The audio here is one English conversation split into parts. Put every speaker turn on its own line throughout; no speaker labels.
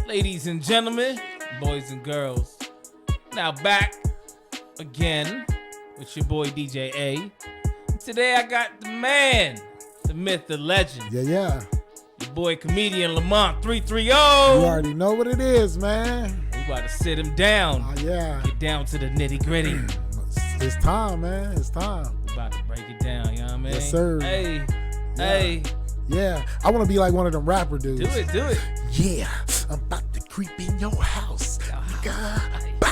Ladies and gentlemen, boys and girls, now back again with your boy DJ A. Today I got the man, the myth, the legend.
Yeah.
Your boy comedian Lamont330.
You already know what it is, man.
We about to sit him down.
Yeah.
Get down to the nitty gritty.
It's time, man. It's time.
We about to break it down, you know what I mean?
Yes, sir.
Hey.
Yeah. I want to be like one of them rapper dudes.
Do it.
Yeah. I'm about to creep in your house. Nigga. Bow.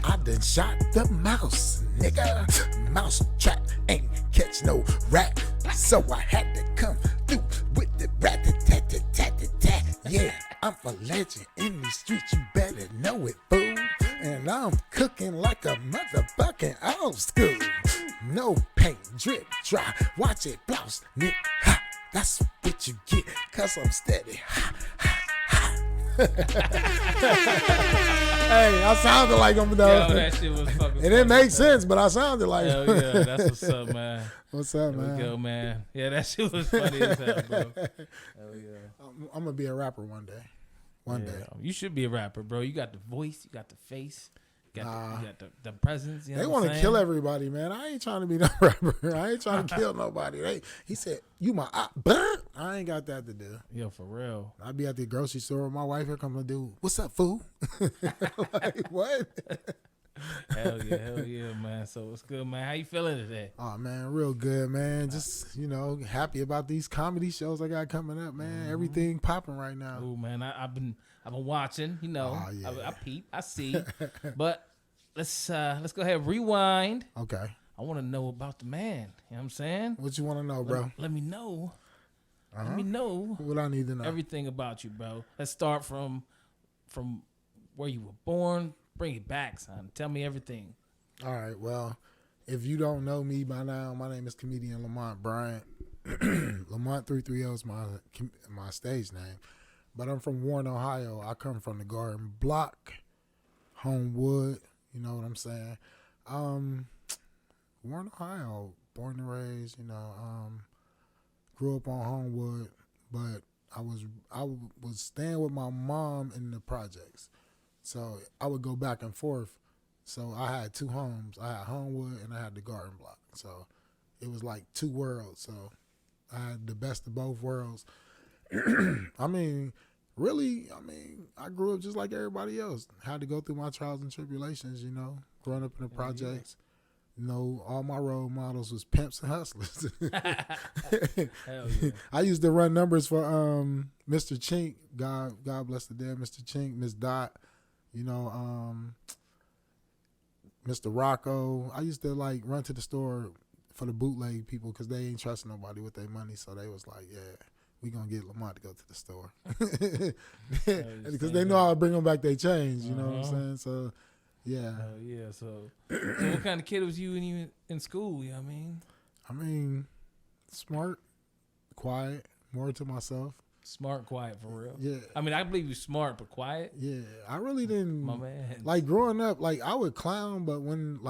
I done shot the mouse. Nigga. Mouse trap ain't catch no rat. So I had to come through with the rat-a-tat-tat-tat-tat. Yeah, I'm a legend in these streets, you better know it, fool. And I'm cooking like a motherfucking old school. No paint, drip, dry, watch it blouse, nigga. Ha, that's what you get, cause I'm steady. Ha, ha, ha. Hey, I sounded like him though.
Yo, that shit was fucking
It didn't make sense, but I sounded like
hell
him.
yeah, that's what's up, man.
What's up,
There
man?
we go, man. Yeah, that shit was funny as hell, bro. Hell yeah.
I'm gonna be a rapper one day. One day.
You should be a rapper, bro. You got the voice, you got the face, you got the presence. You know
They
want to
kill everybody, man. I ain't trying to be no rapper. I ain't trying to kill nobody. He said, "You my op." I ain't got that to do.
Yo, for real.
I be at the grocery store with my wife. Here comes a dude. What's up, fool? Like, what?
Hell yeah, man. So what's good, man? How you feeling today?
Oh man, real good, man. Just happy about these comedy shows I got coming up, man.
Mm-hmm.
Everything popping right now.
Oh man, I've been watching.
Oh, yeah.
I peep, I see. But let's go ahead and rewind.
Okay.
I want to know about the man. You know what I'm saying?
What you want to know, bro?
Let me know.
Uh-huh.
Let me know
What I need to know.
everything about you, bro. Let's start from where you were born. Bring it back, son. Tell me everything.
All right. Well, if you don't know me by now, my name is comedian Lamont Bryant. Lamont330 is my stage name. But I'm from Warren, Ohio. I come from the Garden Block, Homewood. You know what I'm saying? Warren, Ohio. Born and raised. Grew up on Homewood, but I was staying with my mom in the projects. So I would go back and forth. So I had two homes. I had Homewood and I had the Garden Block. So it was like two worlds. So I had the best of both worlds. I grew up just like everybody else. Had to go through my trials and tribulations, growing up in the projects. All my role models was pimps and hustlers.
Hell yeah.
I used to run numbers for Mr. Chink. God bless the dead, Mr. Chink, Miss Dot. Mr. Rocco. I used to run to the store for the bootleg people because they ain't trusting nobody with their money. So they was like, yeah, we gonna get Lamont to go to the store because they know I'll bring them back their change. You know what I'm saying? So yeah.
Hell yeah. So what kind of kid was you when you in school? You know what I mean?
Smart, quiet, more to myself.
Smart, quiet, for real.
Yeah.
I mean, I believe you're smart, but quiet.
Yeah, I really didn't.
My man.
Growing up, I would clown, but when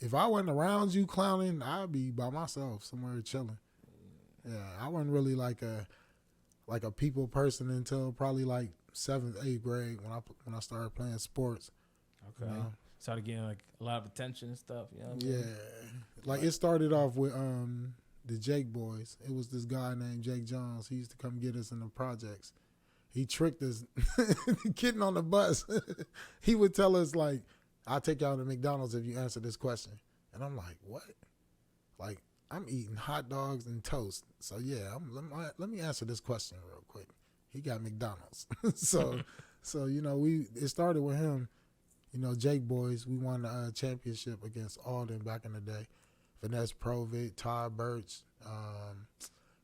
if I wasn't around you clowning, I'd be by myself somewhere chilling. Yeah, I wasn't really like a people person until probably 7th, 8th grade when I started playing sports.
Okay. Started getting a lot of attention and stuff. You know what I mean?
Yeah, it started off with the Jake boys. It was this guy named Jake Jones. He used to come get us in the projects. He tricked us getting on the bus. He would tell us I'll take y'all to McDonald's if you answer this question. And I'm like, what? I'm eating hot dogs and toast. So yeah, let me answer this question real quick. He got McDonald's. So it started with him. Jake boys, we won the championship against Alden back in the day. Vanessa Provitt, Todd Birch,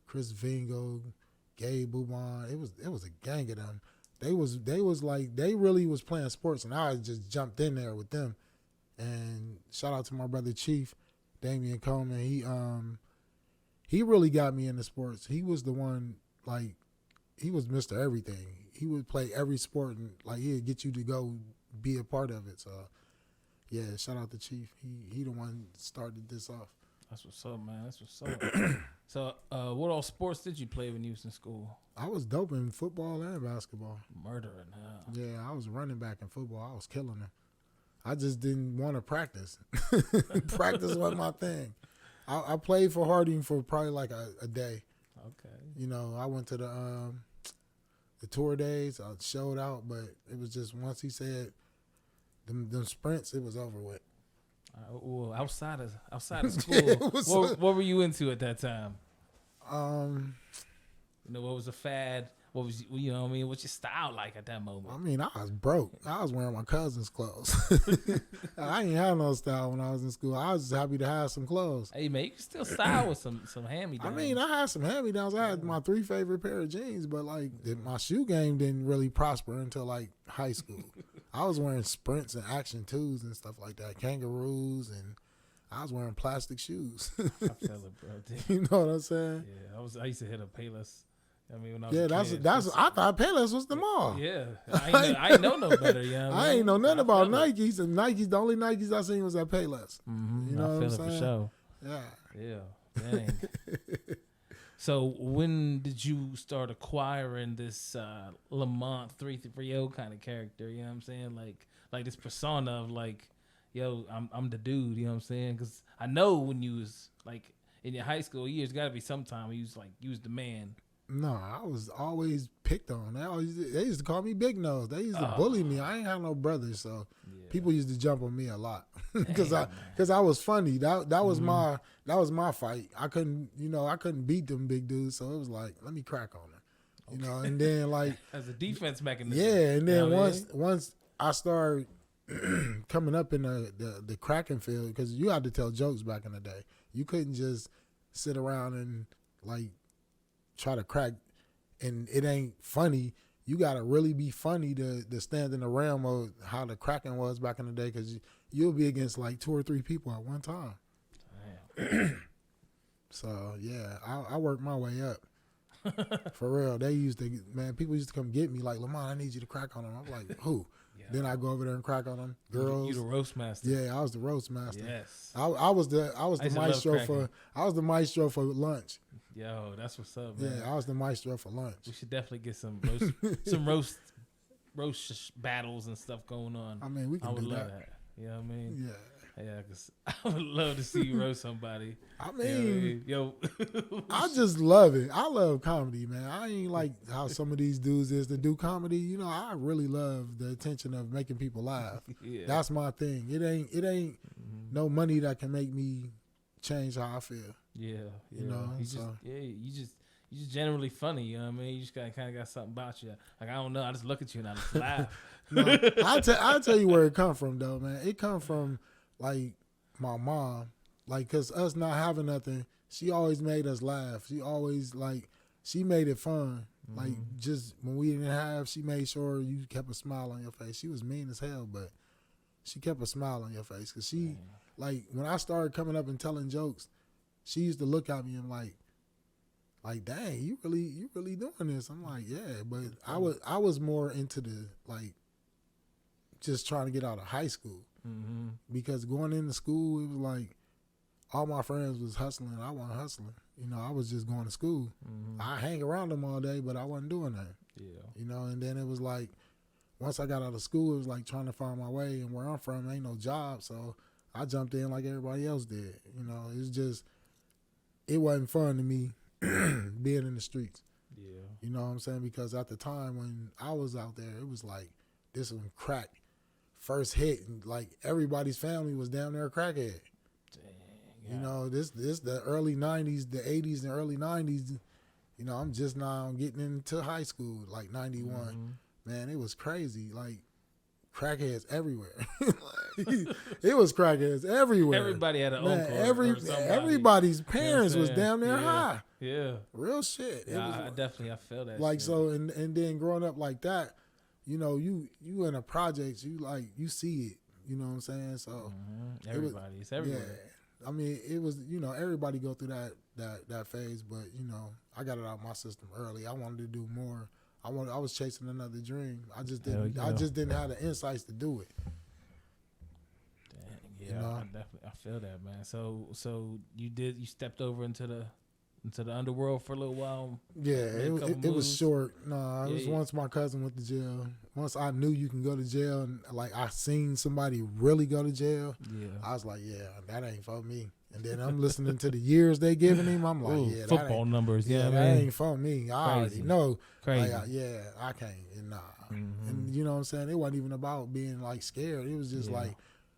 Chris Vingo, Gabe Boubon. It was a gang of them. They really was playing sports, and I just jumped in there with them. And shout out to my brother Chief, Damian Coleman. He really got me into sports. He was the one, he was Mr. Everything. He would play every sport, and he'd get you to go be a part of it. So yeah, shout out to Chief. He the one that started this off.
That's what's up, man. That's what's up. So, what all sports did you play when you was in school?
I was dope in football and basketball.
Murdering, huh?
Yeah, I was running back in football. I was killing it. I just didn't want to practice. Practice wasn't my thing. I played for Harding for probably like a day.
Okay.
You know, I went to the tour days. I showed out, but it was just once he said them sprints, it was over with.
Well, outside of school, what were you into at that time? You know, what was a fad? What was, you know what I mean? What's your style like at that moment?
I mean, I was broke. I was wearing my cousin's clothes. I ain't have no style when I was in school. I was just happy to have some clothes.
Hey, man, you can still style with some hand-me-downs.
I mean, I had some hand-me-downs. I had my 3 favorite pair of jeans, but, like, my shoe game didn't really prosper until, like, high school. I was wearing Sprints and Action 2s and stuff like that, Kangaroos, and I was wearing plastic shoes.
I feel it, bro. Dude.
You know what I'm saying?
Yeah, I used to hit a Payless. I mean, when I was a kid,
that's. I thought Payless was the mall.
Yeah, I ain't know no better. You know what
I ain't know nothing about
it.
Nikes, and Nikes, the only Nikes I seen was at Payless.
Mm-hmm.
You know what I'm saying?
For sure.
Yeah.
Dang. So when did you start acquiring this Lamont330 kind of character? You know what I'm saying? Like this persona of like, yo, I'm the dude. You know what I'm saying? Because I know when you was like in your high school years, got to be some time when you was the man.
No, I was always picked on. They used to call me Big Nose. They used to bully me. I ain't have no brothers, so people used to jump on me a lot because I was funny. That was my fight. I couldn't beat them big dudes, so it was like, let me crack on them, you know. And then like
as a defense mechanism.
Yeah, and then once I started coming up in the cracking field, because you had to tell jokes back in the day. You couldn't just sit around and like try to crack and it ain't funny. You got to really be funny to stand in the realm of how the cracking was back in the day, because you'll be against like 2 or 3 people at one time. Damn. So, yeah, I worked my way up. For real. People used to come get me like, Lamont, I need you to crack on them. I'm like, who? Yeah. Then I go over there and crack on them. Girls.
You the roast master.
Yeah, I was the roast master.
Yes.
I was the maestro for lunch.
Yo, that's what's up, man.
Yeah, I was the maestro for lunch.
We should definitely get some roast battles and stuff going on.
I mean, we can do that.
I would love that. You know what I mean?
Yeah,
because I would love to see you roast somebody.
I mean,
yo.
I just love it. I love comedy, man. I ain't like how some of these dudes is to do comedy. You know, I really love the attention of making people laugh. Yeah. That's my thing. It ain't no money that can make me change how I feel.
Yeah.
You know,
you just generally funny, you know what I mean? You just kind of got something about you. Like, I don't know, I just look at you and I just laugh.
No, I'll tell you where it come from, though, man. It come from, like, my mom. Like, because us not having nothing, she always made us laugh. She always, like, she made it fun. Mm-hmm. Like, just when we didn't have, she made sure you kept a smile on your face. She was mean as hell, but she kept a smile on your face. Because she, like, when I started coming up and telling jokes, she used to look at me and like, dang, you really doing this? I'm like, yeah, but I was more into the like, just trying to get out of high school, because going into school it was like, all my friends was hustling, I wasn't hustling. You know, I was just going to school. I hang around them all day, but I wasn't doing that. Yeah, you know. And then it was like, once I got out of school, it was like trying to find my way, and where I'm from ain't no job, so I jumped in like everybody else did. You know, it's just. It wasn't fun to me being in the streets. Yeah. You know what I'm saying? Because at the time when I was out there, it was like this one crack first hit, and like everybody's family was down there crackhead. Dang. You know, this the early 90s, the 80s and early 90s. You know, I'm just now getting into high school, like 91. Man, it was crazy. Like, crackheads everywhere. It was crackheads everywhere.
Everybody had an uncle.
Everybody's parents was down there high.
Yeah.
Real shit.
Yeah, I feel that.
Like,
shit.
so, and then growing up like that, you know, you in a project, you see it. You know what I'm saying? So
it's everywhere.
Yeah. I mean, it was, you know, everybody go through that phase, but you know, I got it out of my system early. I wanted to do more. I was chasing another dream. I just didn't have the insights to do it.
Dang, yeah, you know? I feel that, man. So you stepped over into the into the underworld for a little while?
Yeah, it was short. No, it was
Yeah.
once my cousin went to jail. Once I knew you can go to jail, and like I seen somebody really go to jail, I was like, yeah, that ain't for me. And then I'm listening to the years they giving him. I'm like, yeah,
football
that ain't,
numbers.
yeah, that ain't for me. I already know.
Crazy.
Like, I can't. Nah. And you know what I'm saying? It wasn't even about being like scared. It was just like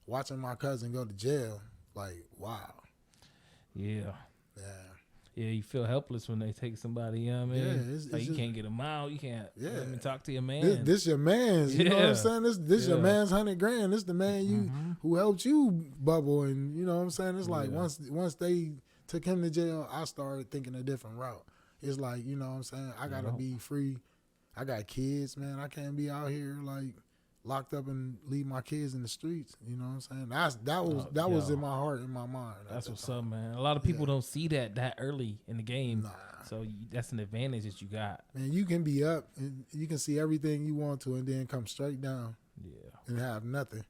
watching my cousin go to jail. Like, wow.
Yeah.
Yeah.
Yeah, you feel helpless when they take somebody, you know what I mean?
Yeah, it's
like you
just,
can't get them out. You can't even talk to your man.
This your man's. You know what I'm saying? This your man's $100,000. This the man who helped you bubble. And you know what I'm saying? It's like once they took him to jail, I started thinking a different route. It's like, you know what I'm saying? I got to be free. I got kids, man. I can't be out here like locked up and leave my kids in the streets. You know what I'm saying? That was in my heart, in my mind.
That's what's up, man. A lot of people don't see that early in the game.
Nah.
So that's an advantage that you got.
Man, you can be up and you can see everything you want to and then come straight down.
Yeah.
And have nothing.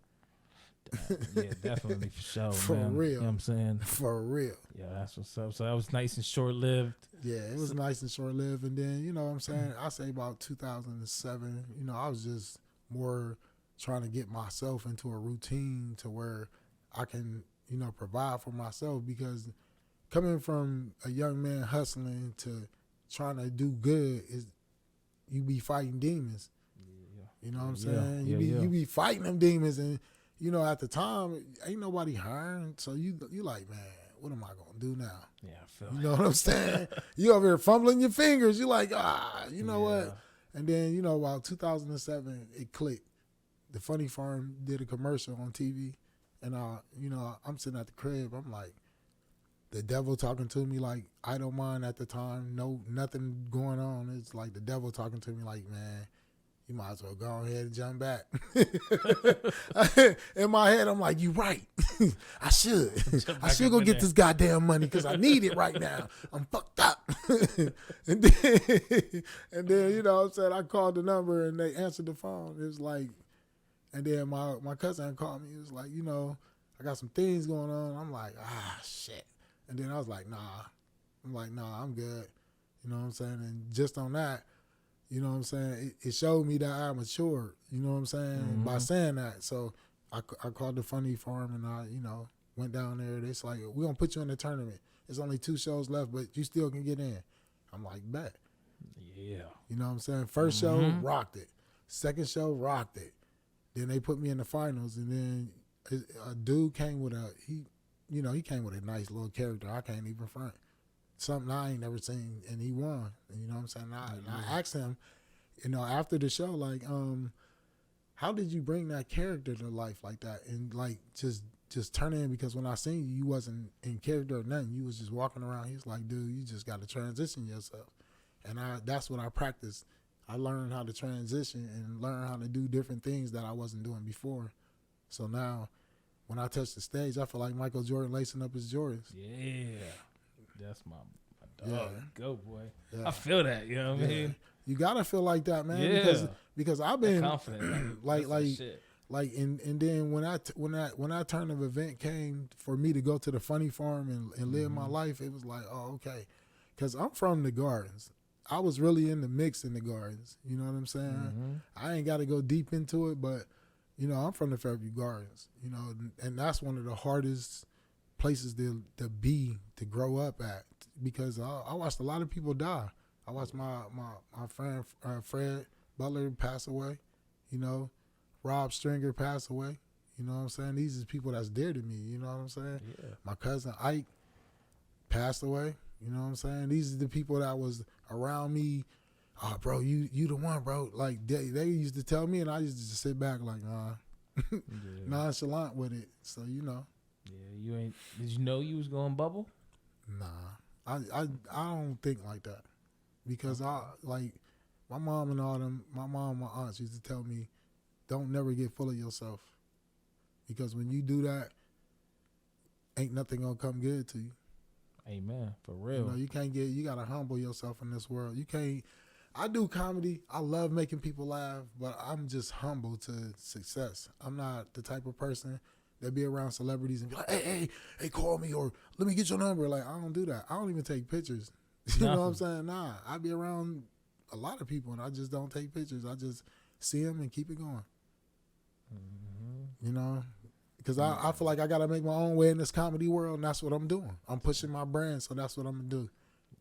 Yeah, definitely for sure.
For
man.
real.
You know what I'm saying?
For real.
Yeah, that's what's up. So that was nice and short lived.
Yeah, it was nice and short lived. And then, you know what I'm saying? I say about 2007, you know, I was just more trying to get myself into a routine to where I can, you know, provide for myself, because coming from a young man hustling to trying to do good is you be fighting demons. You know what I'm saying? You be fighting them demons, and you know, at the time ain't nobody hiring, so you like, man, what am I gonna do now?
Yeah, I feel
you know what I'm saying? You over here fumbling your fingers. You like, you know what? And then, you know, about 2007, it clicked. The Funny Farm did a commercial on TV, and you know, I'm sitting at the crib. I'm like, the devil talking to me like I don't mind at the time. No, nothing going on. It's like the devil talking to me like, man, you might as well go ahead and jump back. In my head, I'm like, you right. I should. I should go get this goddamn money because I need it right now. I'm fucked up. and then, you know what I'm saying, I called the number and they answered the phone. It was like, and then my cousin called me. He was like, you know, I got some things going on. I'm like, shit. And then I was like, nah. I'm like, nah, I'm good. You know what I'm saying? And just on that, you know what I'm saying, it showed me that I matured, you know what I'm saying, by saying that. So I called the Funny Farm and I, you know, went down there. It's like, we're going to put you in the tournament. There's only 2 shows left, but you still can get in. I'm like, bet.
Yeah.
You know what I'm saying? First show, rocked it. Second show, rocked it. Then they put me in the finals, and then a dude came with he came with a nice little character. I can't even front. Something I ain't never seen, and he won. And you know what I'm saying? I asked him, you know, after the show, like, how did you bring that character to life like that? And like just turn in, because when I seen you wasn't in character or nothing. You was just walking around. He's like, dude, you just got to transition yourself. And that's what I practiced. I learned how to transition and learn how to do different things that I wasn't doing before. So now, when I touch the stage, I feel like Michael Jordan lacing up his Jordans.
Yeah. That's my dog.
Yeah.
Go, boy.
Yeah.
I feel that, you know what I mean?
You gotta feel like that, man.
Yeah.
Because I've been
confident.
like and then when that turn of event came for me to go to the Funny Farm and live my life, it was like, oh, okay. Because I'm from the Gardens. I was really in the mix in the Gardens. You know what I'm saying? I ain't got to go deep into it, but you know, I'm from the Fairview Gardens. You know, and that's one of the hardest places to be, to grow up at, because I watched a lot of people die. I watched my friend Fred Butler pass away, you know, Rob Stringer pass away, you know what I'm saying? These are people that's dear to me, you know what I'm saying? Yeah. My cousin Ike passed away, you know what I'm saying? These are the people that was around me. Oh, bro, you the one, bro. Like they used to tell me, and I used to just sit back like, nonchalant with it. So you know.
Yeah, you ain't. Did you know you was going bubble?
Nah, I don't think like that, because I like my mom and all them. My mom and my aunts used to tell me, don't never get full of yourself, because when you do that, ain't nothing gonna come good to you.
Amen. For real.
You know, you gotta humble yourself in this world. You can't. I do comedy. I love making people laugh, but I'm just humble to success. I'm not the type of person that be around celebrities and be like, hey, call me, or let me get your number. Like, I don't do that. I don't even take pictures. You know what I'm saying? Nah, I be around a lot of people and I just don't take pictures. I just see them and keep it going. You know, because I feel like I got to make my own way in this comedy world, and that's what I'm doing. I'm pushing my brand, so that's what I'm going to do.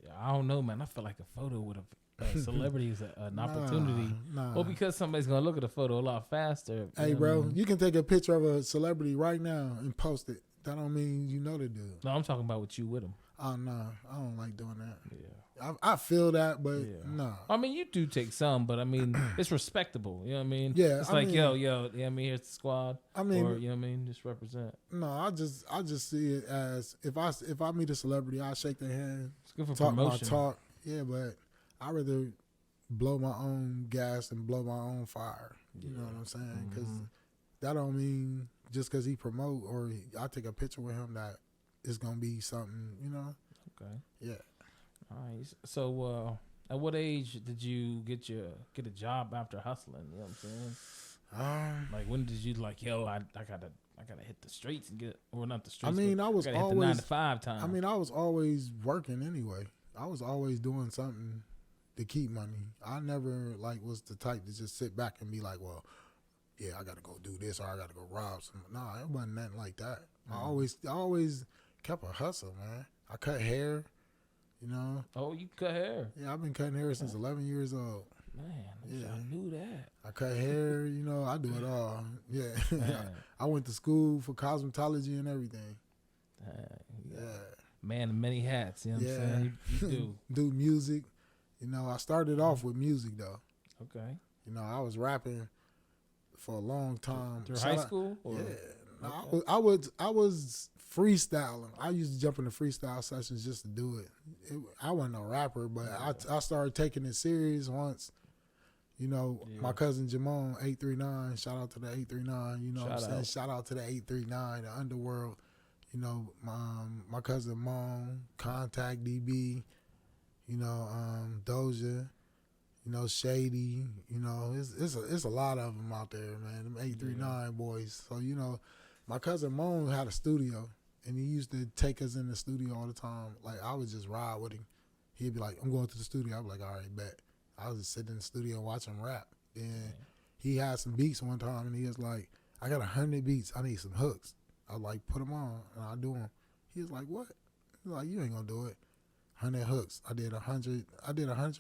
Yeah, I don't know, man. I feel like a photo with a celebrity is an opportunity.
Nah.
Well, because somebody's going to look at a photo a lot faster.
Hey, bro, you can take a picture of a celebrity right now and post it. That don't mean you know the dude.
No, I'm talking about with you with him.
Oh, no. I don't like doing that.
Yeah.
I feel that, but no.
I mean, you do take some, but I mean, it's respectable. You know what I mean?
Yeah.
It's like, yo, you know what I mean? Here's the squad.
I mean,
or, you know what I mean? Just represent.
No, I just see it as if I meet a celebrity, I shake their hand,
It's good for
talk
promotion.
my talk. Yeah, but I rather blow my own gas and blow my own fire. You know what I'm saying? Because that don't mean just because he promote or I take a picture with him that it's gonna be something. You know?
Okay.
Yeah.
All right. So, at what age did you get a job after hustling? You know what I'm saying? Like, when did you like, yo, I gotta hit the streets and get, or not the streets?
I mean, I was
hit
always
the 9 to 5 time.
I mean, I was always working anyway. I was always doing something to keep money. I never was the type to just sit back and be like, well, yeah, I gotta go do this or I gotta go rob some. Nah, it wasn't nothing like that. I always kept a hustle, man. I cut hair. You know?
Oh, you cut hair?
Yeah, I've been cutting hair since 11 years old.
Man, I knew that.
I cut hair, you know, I do it all. Yeah. I went to school for cosmetology and everything. Yeah.
Man of many hats, you know what I'm saying? You do.
Do music. You know, I started off with music, though.
Okay.
You know, I was rapping for a long time.
Through high school? Or?
Yeah. No, I was freestyling. I used to jump into freestyle sessions just to do it. I wasn't a rapper, but I started taking it serious once. You know, my cousin Jamon, 839, shout out to the 839, you know what I'm saying? Shout out to the 839, the underworld. You know, my cousin Mom, Contact DB, you know, Doja, you know, Shady, you know, it's a lot of them out there, man, them 839 boys. So, you know, my cousin Mom had a studio. And he used to take us in the studio all the time. Like, I would just ride with him. He'd be like, I'm going to the studio. I'd be like, all right, bet. I was just sitting in the studio watching rap. Then he had some beats one time, and he was like, I got 100 beats. I need some hooks. I was like, put them on, and I'll do them. He was like, what? He was like, you ain't going to do it. 100 hooks. I did 100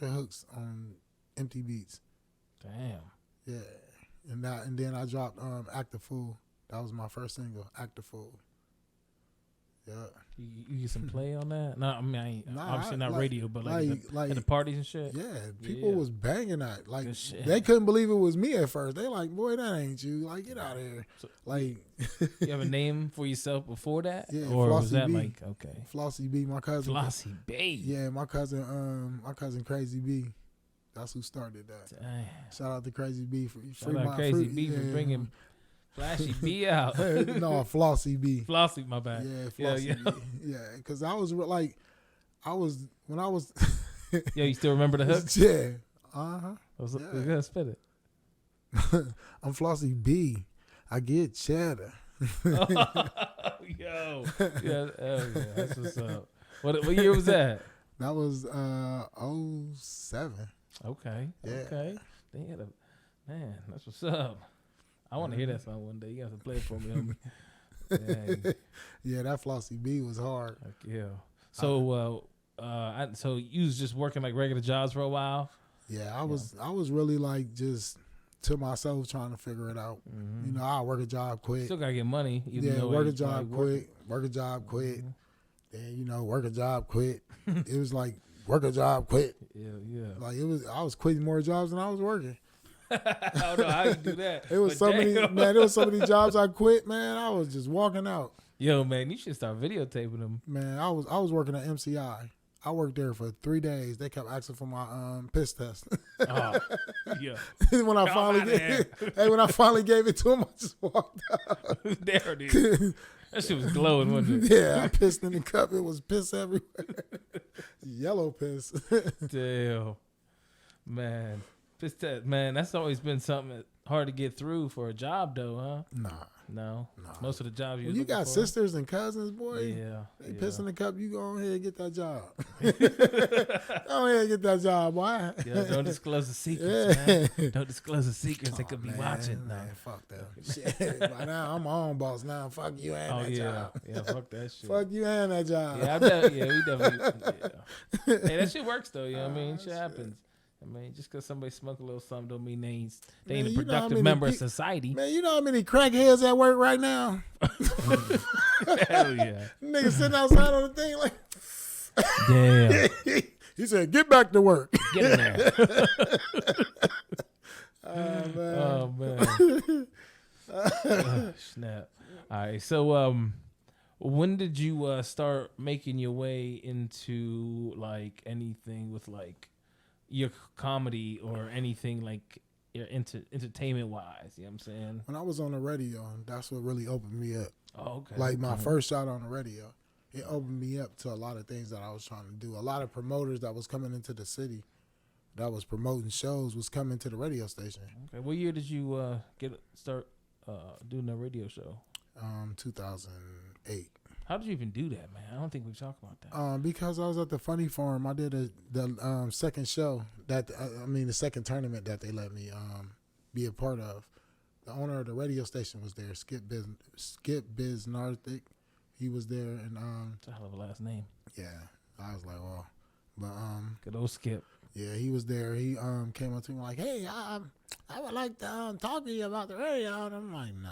hooks on empty beats.
Damn.
Yeah. And then I dropped Act a Fool. That was my first single, Act a Fool. Yeah.
You get some play on that? No, I mean, obviously not radio, but like at the parties and shit.
Yeah, people was banging that. Like, they couldn't believe it was me at first. They like, boy, that ain't you. Like, get out of here. So, like,
you have a name for yourself before that?
Yeah,
or
Flossy
was that
B.
like, okay,
Flossy B, my cousin.
Flossy B.
Yeah, my cousin Crazy B. That's who started that.
Damn.
Shout out to Crazy B for
Crazy B for bringing Flashy B out.
No, Flossy B.
Flossy, my bad.
Yeah, Flossy B. Yeah, because when I was.
Yo, you still remember the hooks?
Yeah. Uh-huh.
We're going to spit it.
I'm Flossy B. I get cheddar.
Yo. Yeah, that's what's up. What year was that?
That was 07.
Okay.
Yeah.
Okay. Man, that's what's up. I want to hear that song one day. You got to play it for me, homie.
Yeah, that Flossy B was hard.
Heck yeah. So, so you was just working like regular jobs for a while?
Yeah, I was really like just to myself trying to figure it out. Mm-hmm. You know, I work a job, quit.
Still gotta get money.
Work a job, quit. Work a job, quit. Mm-hmm. Then, you know, work a job, quit. It was like work a job, quit.
Yeah.
Like I was quitting more jobs than I was working.
I don't know how you do that.
It was there was so many jobs I quit, man. I was just walking out.
Yo, man, you should start videotaping them.
Man, I was working at MCI. I worked there for 3 days. They kept asking for my piss test.
Oh, yeah.
when I finally gave it to him, I just walked out.
There it is. That shit was glowing, wasn't it?
Yeah, I pissed in the cup. It was piss everywhere. Yellow piss.
Damn. Man. Piss test, man, that's always been something hard to get through for a job though, huh?
Nah.
Most of the jobs
you got sisters and cousins, boy.
Yeah.
They piss in the cup. You go ahead and get that job. Go ahead and get that job, boy.
Yeah, don't disclose the secrets, man. Don't disclose the secrets. They could be
man,
watching.
Man, fuck that shit. By now, I'm my own boss now. Fuck you and that job.
Yeah, fuck that shit.
Fuck you and that job.
Yeah, we definitely. Yeah. Hey, that shit works though. You know what I mean? Shit happens. I mean, just because somebody smoke a little something don't mean they ain't a productive member of society.
Man, you know how many crackheads at work right now?
Hell yeah.
Nigga sitting outside on the thing like,
damn.
He said, get back to work.
Get in there.
Oh, man.
Oh, man. Snap. All right. So, when did you start making your way into, like, anything with, like, your comedy or anything like your entertainment wise, you know what I'm saying?
When I was on the radio, that's what really opened me up.
Oh, okay.
Like my first shot on the radio, it opened me up to a lot of things that I was trying to do. A lot of promoters that was coming into the city that was promoting shows was coming to the radio station.
Okay. What year did you start doing the radio show?
2008.
How did you even do that, man? I don't think we've talked about that.
Because I was at the Funny Farm. I did the second show the second tournament that they let me be a part of. The owner of the radio station was there, Skip Biznarthic. He was there, and
it's a hell of a last name.
Yeah, I was like, well, but
good old Skip.
Yeah, he was there. He came up to me like, hey, I would like to talk to you about the radio, and I'm like, nah.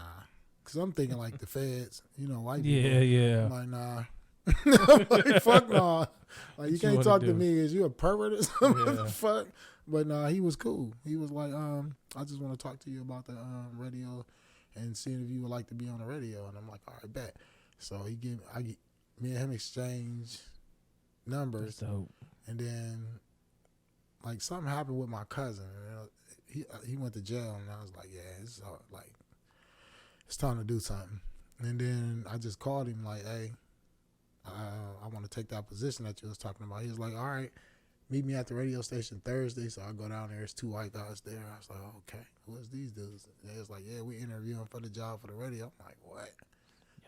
Cause I'm thinking like the feds, white people.
Yeah.
I'm like, nah. I'm like, fuck nah. Like you can't talk to me. Is you a pervert or something? What the fuck? But nah, he was cool. He was like, I just want to talk to you about the radio and seeing if you would like to be on the radio. And I'm like, all right, bet. So me and him exchange numbers.
That's dope.
And then like something happened with my cousin. He went to jail, and I was like, yeah, it's time to do something. And then I just called him like, hey, I want to take that position that you was talking about. He was like, all right, meet me at the radio station Thursday. So I go down there. There's 2 white guys there. I was like, oh, okay, what's these dudes? They was like, yeah, we interviewing for the job for the radio. I'm like, what?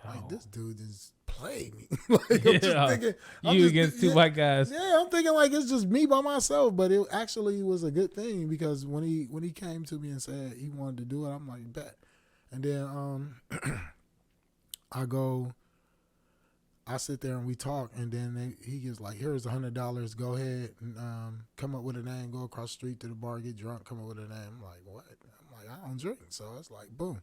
Like, this dude just played me. Like, I'm just thinking.
Against 2 white guys.
Yeah, I'm thinking like it's just me by myself. But it actually was a good thing because when he came to me and said he wanted to do it, I'm like, bet. And then I sit there and we talk, and then he gets like, here's $100, go ahead and come up with a name, go across the street to the bar, get drunk, come up with a name. I'm like, what? I'm like, I don't drink. So it's like, boom.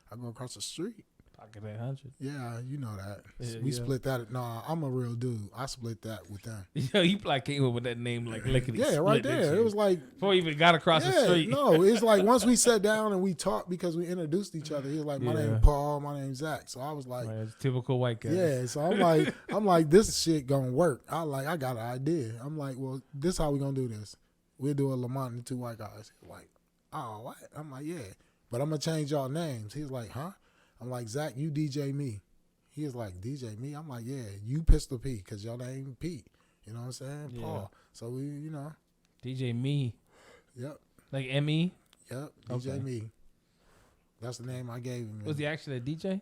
I go across the street.
Pocket 800.
Yeah, you know that.
Yeah,
we split that. Nah, I'm a real dude. I split that with them.
Yo, you like came up with that name like lickety.
Yeah, right there. It was like
before you even got across the street.
No, it's like once we sat down and we talked because we introduced each other. He was like, my name Paul, my name's Zach. So I was like,
typical white guy.
Yeah, so I'm like, this shit gonna work. I got an idea. I'm like, well, this is how we gonna do this. We'll do a Lamont and 2 white guys. He's like, oh, what? I'm like, yeah, but I'm gonna change y'all names. He's like, huh? I'm like, Zach, you DJ me. He was like, DJ me? I'm like, yeah, you Pistol P, because y'all name Pete. You know what I'm saying?
Yeah.
Paul. So we,
DJ me.
Yep.
Like M-E?
Yep, DJ me. That's the name I gave him.
Was he actually a DJ?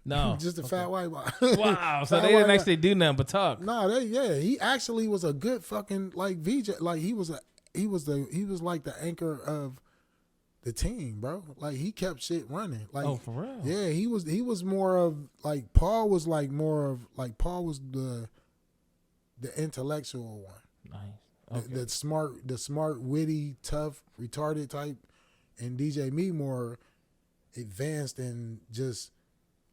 No. Just a fat white boy.
Wow. So they didn't actually do nothing but talk.
No, he actually was a good fucking like VJ. Like he was like the anchor of the team, bro. Like he kept shit running. Like,
oh, for real?
Yeah, he was more of like Paul was like more of like Paul was the intellectual one.
Nice. Okay.
The smart, witty, tough, retarded type, and DJ me more advanced and just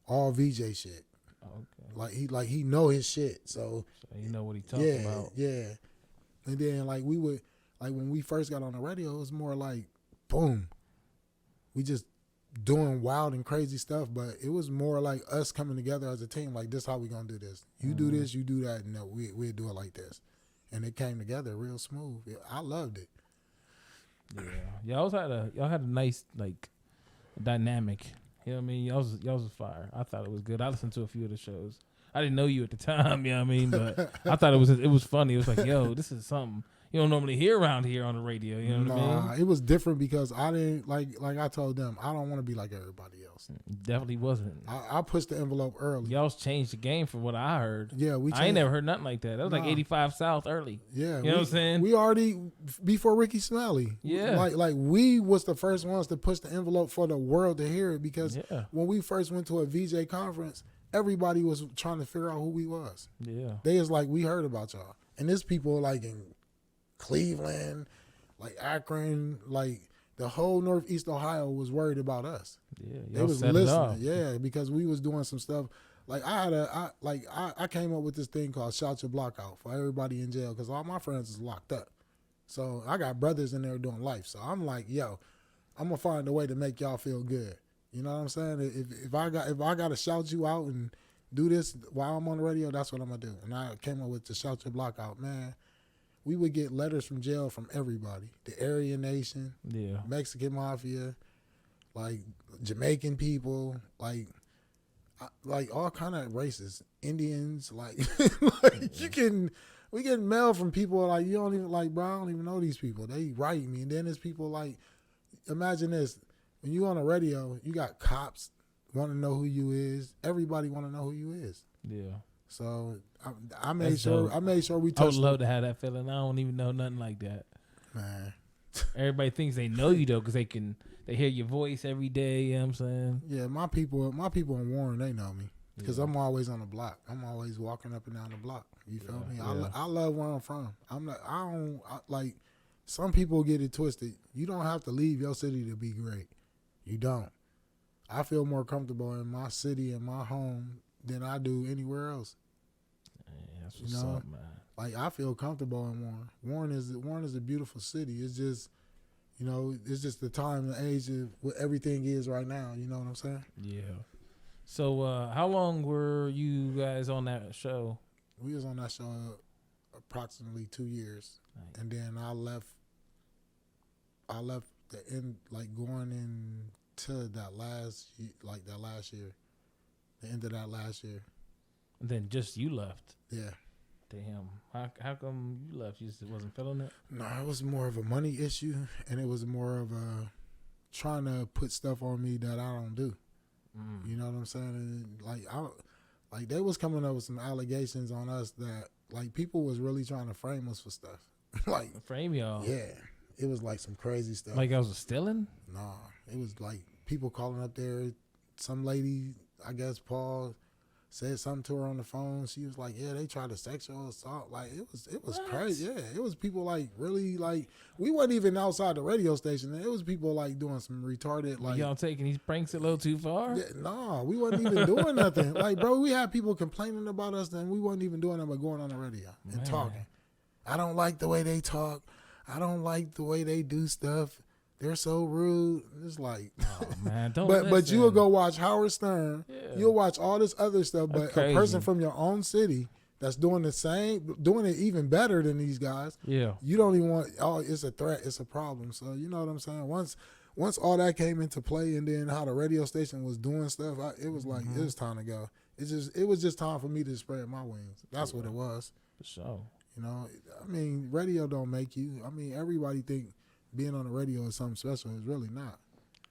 all VJ shit.
Okay.
Like he know his shit. So
you know what he talking about.
Yeah. And then like we would like when we first got on the radio, it was more like boom. We just doing wild and crazy stuff, but it was more like us coming together as a team. Like, this how we gonna do this. You do this, you do that, and we'll do it like this. And it came together real smooth. I loved it.
Yeah, y'all had a nice like dynamic. You know what I mean? Y'all was fire. I thought it was good. I listened to a few of the shows. I didn't know you at the time. You know what I mean? But I thought it was funny. It was like, yo, this is something. you don't normally hear around here on the radio. You know what I mean?
It was different because I didn't like I told them, I don't want to be like everybody else.
Definitely wasn't.
I pushed the envelope early.
Y'all's changed the game from what I heard.
Yeah,
I ain't never heard nothing like that. That was like 85 South early.
Yeah,
you know what I'm saying?
We already before Ricky Smelly.
Yeah,
like we was the first ones to push the envelope for the world to hear it because when we first went to a VJ conference, everybody was trying to figure out who we was. Yeah, they was like, we heard about y'all, and there's people like in Cleveland, like Akron, like the whole Northeast Ohio was worried about us. Yeah, they was listening. Yeah, because we was doing some stuff. Like I came up with this thing called Shout Your Block Out for everybody in jail because all my friends is locked up. So I got brothers in there doing life. So I'm like, yo, I'm gonna find a way to make y'all feel good. You know what I'm saying? If I got to shout you out and do this while I'm on the radio, that's what I'm gonna do. And I came up with the Shout Your Block Out, man. We would get letters from jail from everybody. The Aryan Nation, Mexican Mafia, like Jamaican people, like all kind of races, Indians, we get mail from people like you don't even like, bro, I don't even know these people. They write me, and then there's people like, imagine this, when you on the radio, you got cops want to know who you is. Everybody want to know who you is. Yeah. So I made sure we touched.
I would love to have that feeling. I don't even know nothing like that. Man. Everybody thinks they know you though, because they hear your voice every day. You know what I'm saying?
Yeah, my people in Warren, they know me because I'm always on the block. I'm always walking up and down the block. You feel me? Yeah. I love where I'm from. Like some people get it twisted. You don't have to leave your city to be great. You don't. I feel more comfortable in my city and my home than I do anywhere else.
Yeah, that's what's up, man.
Like I feel comfortable in Warren. Warren is a beautiful city. It's just, it's just the time and age of what everything is right now. You know what I'm saying? Yeah.
So how long were you guys on that show?
We was on that show approximately 2 years, nice. And then I left the end, like going into that last year, the end of that last year.
And then just you left.
Yeah.
Damn. How come you left? You just wasn't feeling it?
No, it was more of a money issue, and it was more of a trying to put stuff on me that I don't do. You know what I'm saying? And like they was coming up with some allegations on us that like people was really trying to frame us for stuff. Like
frame y'all?
Yeah. It was like some crazy stuff.
Like I was stealing?
Nah. It was like people calling up there. Some lady, I guess Paul, said something to her on the phone. She was like, yeah, they tried to sexual assault. Like it was crazy. Yeah. It was people like really like, we wasn't even outside the radio station. It was people like doing some retarded like.
Y'all taking these pranks a little too far?
Yeah, nah, we wasn't even doing nothing. Like, bro, we had people complaining about us and we wasn't even doing nothing but going on the radio and talking. I don't like the way they talk. I don't like the way they do stuff. They're so rude. It's like,
oh man, don't.
But you will go watch Howard Stern. Yeah. You'll watch all this other stuff. That's but crazy. A person from your own city that's doing the same, doing it even better than these guys. Yeah. You don't even want. Oh, it's a threat. It's a problem. So you know what I'm saying. Once all that came into play, and then how the radio station was doing stuff, it was like it was time to go. It was just time for me to spread my wings. That's what it was.
For sure.
You know, I mean, radio don't make you. I mean, everybody think being on the radio is something special. It's really not.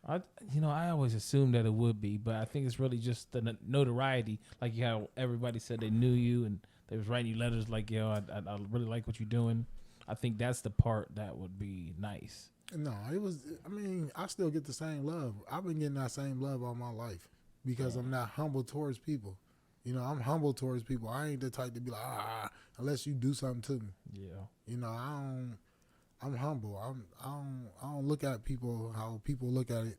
I always assumed that it would be, but I think it's really just the notoriety. Like how everybody said they knew you and they was writing you letters like, yo, I really like what you're doing. I think that's the part that would be nice.
No, it was, I mean, I still get the same love. I've been getting that same love all my life because I'm not humble towards people. You know, I'm humble towards people. I ain't the type to be like, unless you do something to me. Yeah. You know, I'm humble. I don't look at people how people look at it.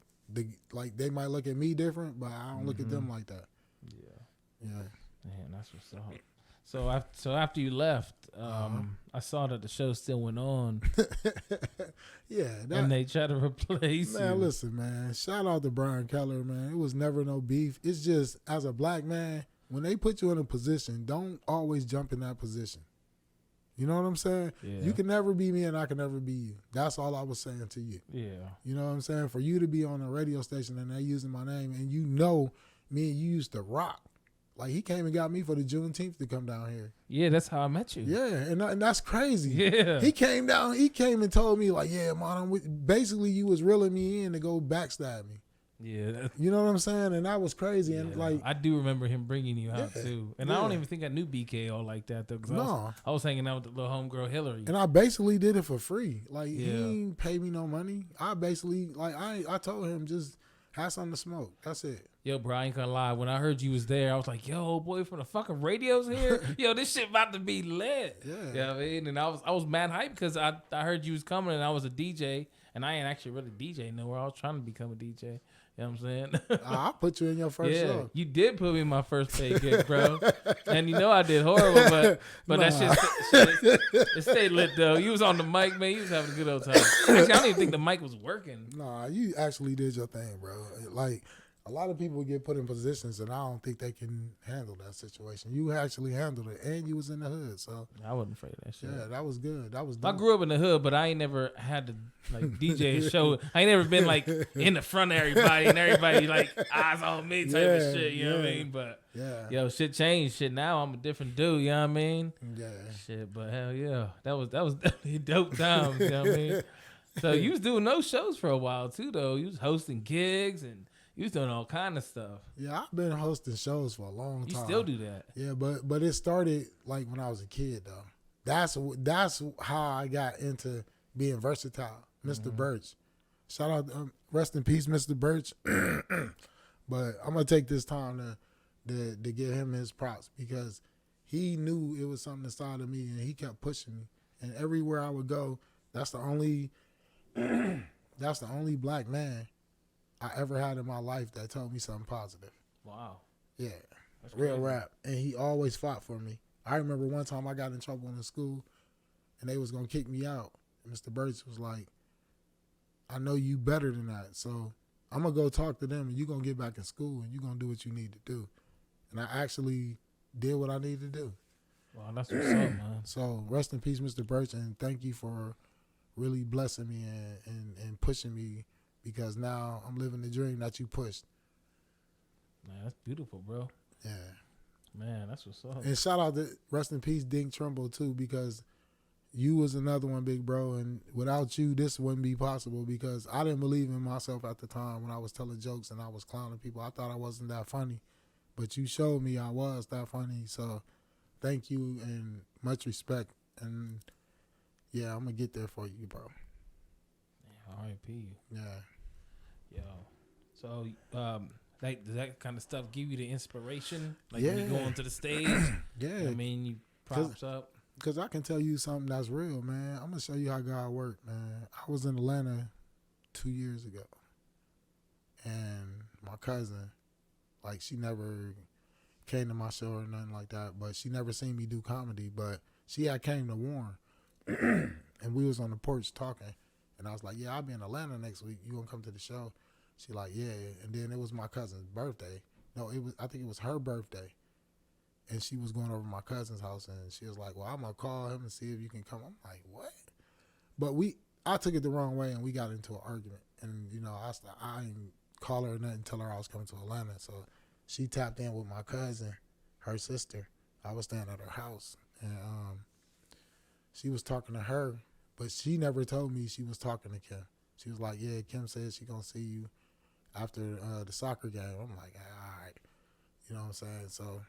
Like they might look at me different, but I don't look at them like that. Yeah. Yeah.
Man, that's what's up. So after you left, I saw that the show still went on.
Yeah.
And they tried to replace you.
Man, listen, man. Shout out to Brian Keller, man. It was never no beef. It's just, as a black man, when they put you in a position, don't always jump in that position. You know what I'm saying? Yeah. You can never be me and I can never be you. That's all I was saying to you. Yeah. You know what I'm saying? For you to be on a radio station and they using my name and you know me and you used to rock. Like, he came and got me for the Juneteenth to come down here.
Yeah, that's how I met you.
Yeah, and that's crazy.
Yeah.
He came down. He came and told me, like, yeah, man, basically you was reeling me in to go backstab me.
Yeah.
You know what I'm saying? And that was crazy.
Yeah.
And, like,
I do remember him bringing you out, too. And I don't even think I knew BK all like that, though. Cause I was hanging out with the little homegirl Hillary.
And I basically did it for free. Like,
Yeah.
he didn't pay me no money. I basically, like, I told him, just have something to smoke. That's it.
Yo, bro, I ain't gonna lie. When I heard you was there, I was like, yo, boy, from the fucking radios here. Yo, this shit about to be lit.
Yeah.
You know what I mean? And I was mad hyped because I heard you was coming and I was a DJ. And I ain't actually really DJ nowhere. I was trying to become a DJ. You know what I'm saying?
I'll put you in your first show.
You did put me in my first paid gig, bro. And you know I did horrible, but that shit it stayed lit, though. You was on the mic, man. You was having a good old time. Actually, I don't even think the mic was working.
Nah, you actually did your thing, bro. Like, a lot of people get put in positions, and I don't think they can handle that situation. You actually handled it, and you was in the hood, so.
I wasn't afraid of that shit.
Yeah, that was good. That was
I
dope.
grew up in the hood, but I ain't never had to, like, DJ a show. I ain't never been, like, in the front of everybody, and everybody, like, eyes on me type of shit, you know what I mean? But, yo, shit changed. Shit, now I'm a different dude, you know what I mean?
Yeah.
Shit, but hell yeah. That was definitely dope times, you know what I mean? So you was doing those shows for a while, too, though. You was hosting gigs, and you was doing all kind of stuff.
Yeah, I've been hosting shows for a long time.
You still do that.
Yeah, but it started like when I was a kid though. That's how I got into being versatile, Mr. Birch. Shout out, rest in peace, Mr. Birch. But I'm gonna take this time to give him his props because he knew it was something inside of me and he kept pushing me. And everywhere I would go, that's the only black man I ever had in my life that told me something positive.
Wow.
Yeah.
That's
Real
crazy.
rap. And he always fought for me. I remember one time I got in trouble in the school and they was going to kick me out. And Mr. Birch was like, I know you better than that. So I'm going to go talk to them and you're going to get back in school and you're going to do what you need to do. And I actually did what I needed to do.
Wow, that's what's up, man.
So rest in peace, Mr. Birch. And thank you for really blessing me and pushing me because now I'm living the dream that you pushed.
Man, that's beautiful, bro.
Yeah.
Man, that's what's up.
And shout out to rest in peace, Dink Trimble, too, because you was another one, big bro. And without you, this wouldn't be possible because I didn't believe in myself at the time when I was telling jokes and I was clowning people. I thought I wasn't that funny. But you showed me I was that funny. So thank you and much respect. And, yeah, I'm going to get there for you, bro.
R.I.P.
Yeah.
Yo. So, like, does that kind of stuff give you the inspiration? Like,
Yeah.
when you go onto the stage?
Yeah.
I mean, you props up.
Because I can tell you something that's real, man. I'm going to show you how God worked, man. I was in Atlanta 2 years ago. And my cousin, like, she never came to my show or nothing like that. But she never seen me do comedy. But she had came to Warren. And we was on the porch talking. And I was like, yeah, I'll be in Atlanta next week. You going to come to the show? She like, yeah. And then it was my cousin's birthday. No, I think it was her birthday. And she was going over to my cousin's house. And she was like, well, I'm going to call him and see if you can come. I'm like, what? But I took it the wrong way and we got into an argument. And, you know, I didn't call her or nothing, tell her I was coming to Atlanta. So she tapped in with my cousin, her sister. I was staying at her house. And she was talking to her. But she never told me she was talking to Kim. She was like, yeah, Kim said she going to see you after the soccer game. I'm like, all right. You know what I'm saying? So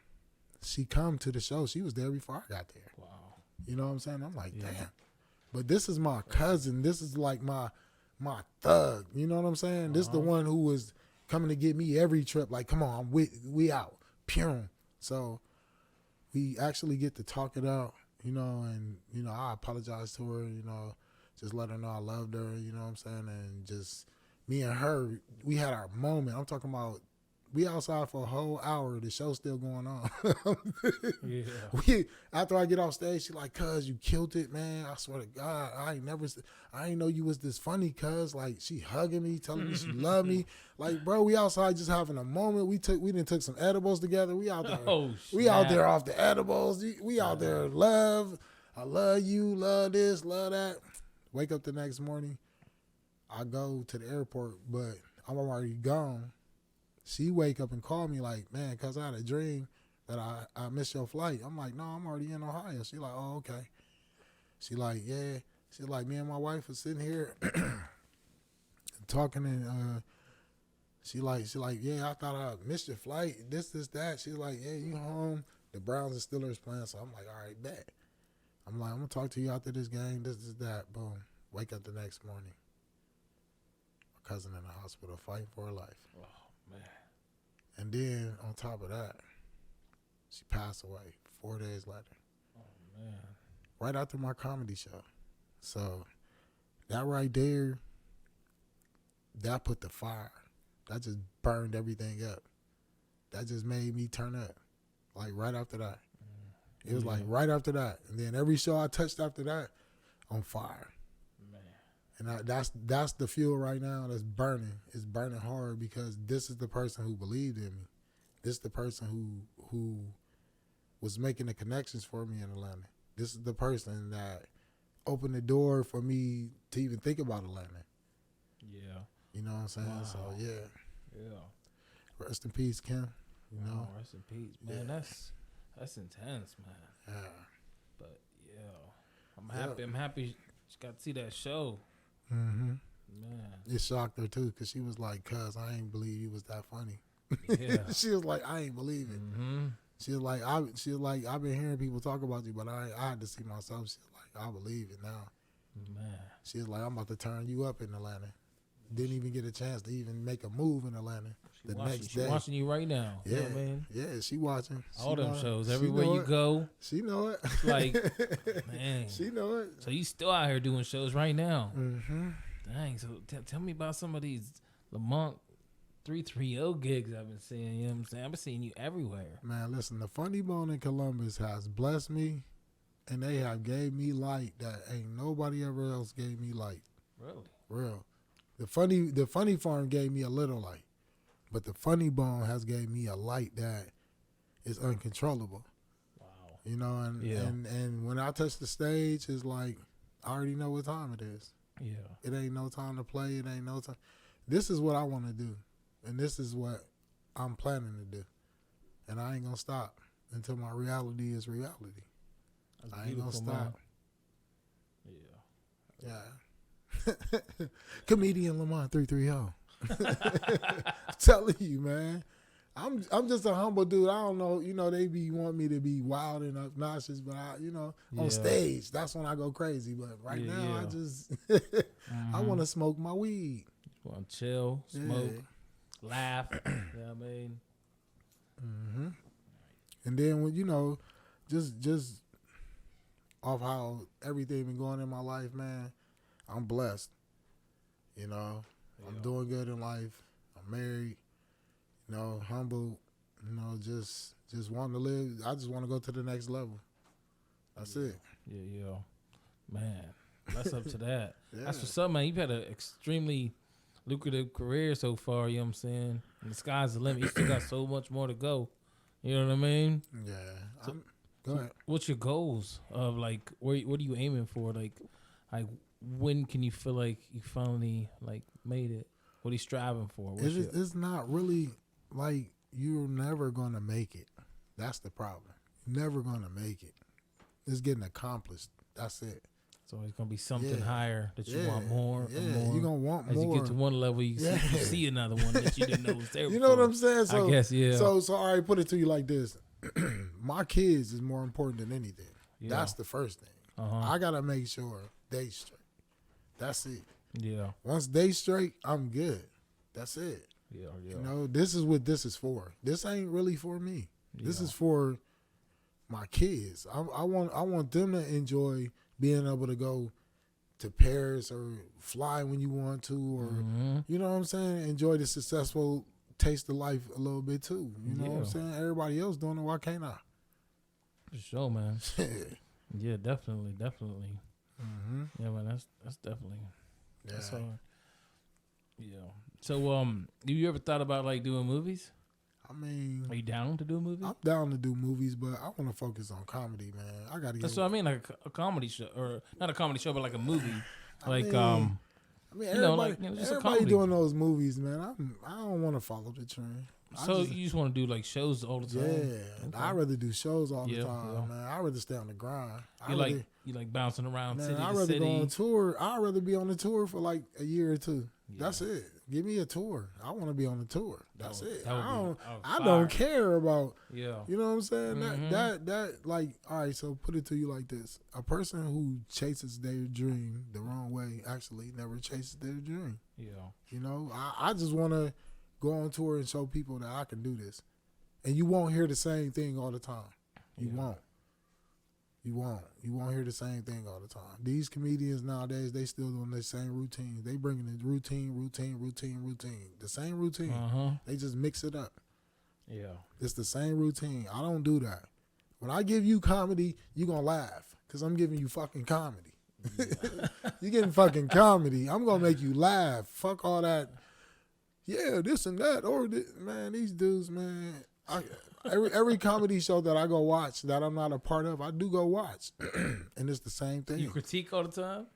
she come to the show. She was there before I got there.
Wow.
You know what I'm saying? I'm like, damn. But this is my cousin. This is like my thug. You know what I'm saying? This is the one who was coming to get me every trip. Like, come on, we out. Pure. So we actually get to talk it out. You know, and, you know, I apologize to her, you know, just let her know I loved her, you know what I'm saying? And just me and her, we had our moment. I'm talking about we outside for a whole hour. The show's still going on.
Yeah.
After I get off stage, she like, cuz, you killed it, man. I swear to God, I ain't know you was this funny, cuz. Like, she hugging me, telling me she loved me. Like, bro, we outside just having a moment. We done took some edibles together. We out there. We out there off the edibles. We out there, love. I love you, love this, love that. Wake up the next morning. I go to the airport, but I'm already gone. She wake up and call me like, man, cuz I had a dream that I missed your flight. I'm like, no, I'm already in Ohio. She like, oh, okay. She like, yeah. She like, me and my wife was sitting here talking, and she like, yeah, I thought I missed your flight. This, that. She's like, yeah, you home. The Browns and Steelers playing. So I'm like, all right, bet. I'm like, I'm going to talk to you after this game. This, that. Boom. Wake up the next morning. My cousin in the hospital fighting for her life.
Oh, man.
And then on top of that, she passed away 4 days later.
Oh, man.
Right after my comedy show. So that right there, that put the fire. That just burned everything up. That just made me turn up. Like right after that. It was like right after that. And then every show I touched after that, on fire. Man. And that's the fuel right now that's burning. It's burning hard because this is the person who believed in me. This is the person who was making the connections for me in Atlanta. This is the person that opened the door for me to even think about Atlanta.
Yeah.
You know what I'm saying? Wow. So, yeah.
Yeah.
Rest in peace, Kim. You know?
Rest in peace. Man, yeah. That's intense, man.
Yeah.
But, yeah. I'm happy she got to see that show.
Mm-hmm.
Man.
It shocked her, too, because she was like, cuz, I ain't believe you was that funny.
Yeah.
She was like, I ain't believe it.
Mm-hmm.
She was like, I've been hearing people talk about you, but I had to see myself. She was like, I believe it now.
Man.
She was like, I'm about to turn you up in Atlanta. Didn't even get a chance to even make a move in Atlanta. Next day.
She's watching you right now.
Yeah,
you know what I mean?
Yeah, she watching.
All them shows, everywhere you go.
She know it.
Like, man.
She know it.
So you still out here doing shows right now.
Mm-hmm.
Dang, so tell me about some of these Lamont330 gigs I've been seeing. You know what I'm saying? I've been seeing you everywhere.
Man, listen, the Funny Bone in Columbus has blessed me, and they have gave me light that ain't nobody ever else gave me light.
Really?
Real. The funny farm gave me a little light, but the Funny Bone has gave me a light that is uncontrollable.
Wow.
You know, and when I touch the stage, it's like I already know what time it is.
Yeah.
It ain't no time to play. It ain't no time. This is what I want to do, and this is what I'm planning to do, and I ain't gonna stop until my reality is reality.
That's
I ain't gonna stop.
Man.
Yeah. Comedian Lamont330. I'm telling you, man. I'm just a humble dude. I don't know, they want me to be wild and obnoxious, but on stage, that's when I go crazy. But right now, I just I want to smoke my weed.
You want to chill, smoke, laugh. You know what I mean?
Mm-hmm. And then when just off how everything been going in my life, man, I'm blessed. I'm doing good in life. I'm married. Humble. Just wanting to live. I just want to go to the next level. That's it.
Yeah. Man, that's up to that.
Yeah.
That's what's up, man. You've had an extremely lucrative career so far, you know what I'm saying? And the sky's the limit. You still got so much more to go. You know what I mean?
Yeah.
So,
go ahead.
What's your goals of, like, what are you aiming for? Like, when can you feel like you finally, like, made it? What are you striving for?
It's not really, like, you're never going to make it. That's the problem. You're never going to make it. It's getting accomplished. That's it.
So it's going to be something higher that you want more
yeah.
and more.
You're going to want
As
more.
you get to one level, you see another one that you didn't know was there
You
before.
know what I'm saying? So,
I guess, yeah.
So all right, put it to you like this. My kids is more important than anything. Yeah. That's the first thing. I got to make sure they straight. That's it.
Yeah.
Once they straight, I'm good. That's it.
Yeah.
This is what this is for. This ain't really for me. Yeah. This is for my kids. I want them to enjoy being able to go to Paris or fly when you want to, or you know what I'm saying? Enjoy the successful taste of life a little bit too. You know what I'm saying? Everybody else doing it. Why can't I?
For sure, man. Yeah, definitely.
Mm-hmm.
Yeah, man, that's definitely that's hard. Yeah. So, have you ever thought about, like, doing movies?
I mean,
are you down to do a movie?
I'm down to do movies, but I want to focus on comedy, man. I got to get.
That's what I mean, like a comedy show, or not a comedy show, but like a movie. Like,
I mean,
You know,
everybody,
like, you know, just a
everybody
comedy.
doing those movies, man. I don't want to follow the trend.
So you just want to do like shows all the time?
Yeah,
Okay.
I'd rather do shows all the
Yeah,
time,
yeah.
man. I'd rather stay on the grind.
You like bouncing around
Man,
city
I'd
to
rather
city.
go on tour. I'd rather be on the tour for like a year or two.
Yeah.
That's it. Give me a tour. I want to be on the tour. That's it. I
fire.
don't care about.
Yeah.
You know what I'm saying?
Mhm.
That like, all right. So put it to you like this: a person who chases their dream the wrong way actually never chases their dream.
Yeah.
You know, I just want to go on tour and show people that I can do this, and you won't hear the same thing all the time. You won't. You won't hear the same thing all the time. These comedians nowadays, they still doing the same routine. They bringing in routine. The same routine. They just mix it up.
Yeah.
It's the same routine. I don't do that. When I give you comedy, you going to laugh because I'm giving you fucking comedy.
Yeah.
You getting fucking comedy. I'm going to make you laugh. Fuck all that. Yeah, this and that. Or this. Man, these dudes, man. Every comedy show that I go watch that I'm not a part of, I do go watch. And it's the same thing.
You critique all the time?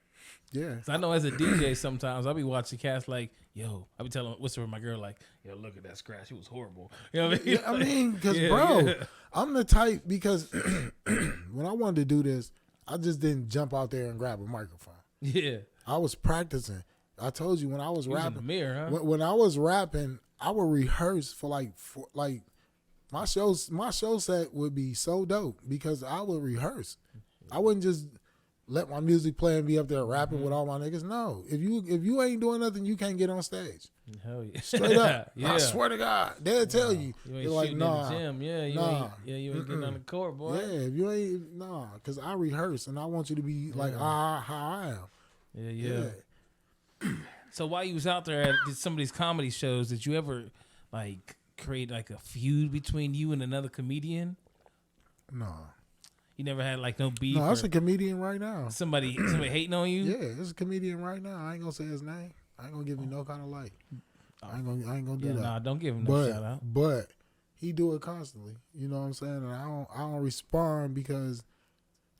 Yeah.
I know as a DJ sometimes I'll be watching cats like, yo, I'll be whispering my girl like, yo, look at that scratch. It was horrible. You know what I mean?
Yeah, I mean, because, bro, I'm the type, because when I wanted to do this, I just didn't jump out there and grab a microphone.
Yeah.
I was practicing. I told you when I was
You was
rapping.
in the mirror, huh?
When I was rapping, I would rehearse for like my show set would be so dope because I would rehearse. I wouldn't just let my music play and be up there rapping with all my niggas. No, if you ain't doing nothing, you can't get on stage.
Hell yeah.
Straight up.
Yeah.
I swear to God, they'll tell you.
You ain't
They're like,
shooting
nah,
in the gym. Yeah, you ain't getting on the court, boy.
yeah, if you ain't, nah, because I rehearse and I want you to be like how I am.
Yeah. So while you was out there at some of these comedy shows, did you ever like create like a feud between you and another comedian?
No.
You never had like no beef?
No, that's a comedian right now.
Somebody hating on you?
Yeah, it's a comedian right now. I ain't gonna say his name. I ain't gonna give you no kind of light. I ain't gonna do that.
Nah, don't give him no shout out.
But he do it constantly. You know what I'm saying? And I don't respond because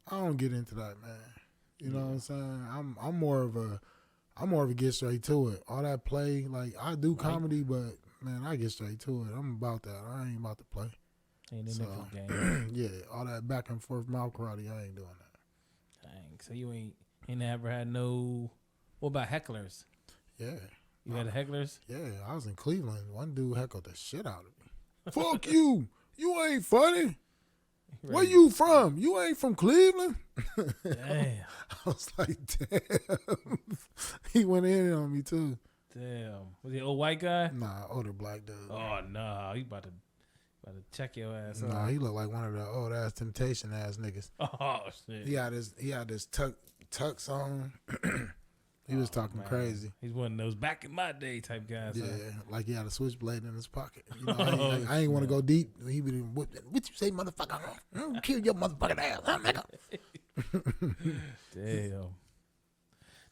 I don't get into that, man. You know what I'm saying? I'm more of a get straight to it. All that play, like I do comedy, but man, I get straight to it. I'm about that. I ain't about to play.
Ain't in that game.
Yeah, all that back and forth mouth karate, I ain't doing that.
Dang. So you ain't never had no. What about hecklers?
Yeah.
You had hecklers?
Yeah, I was in Cleveland. One dude heckled the shit out of me. Fuck you. You ain't funny. Where you from? You ain't from Cleveland?
Damn.
I was like, damn. He went in on me too.
Damn. Was he an old white guy?
Nah, older black dude.
Oh no, he about to check your ass.
Nah, he looked like one of the old ass temptation ass niggas.
Oh shit.
He had this tux on. He was talking crazy.
He's one of those back in my day type guys.
Yeah,
huh?
like he had a switchblade in his pocket. You know, I ain't want to go deep. He be what you say, motherfucker? I'll kill your motherfucking ass, huh, nigga?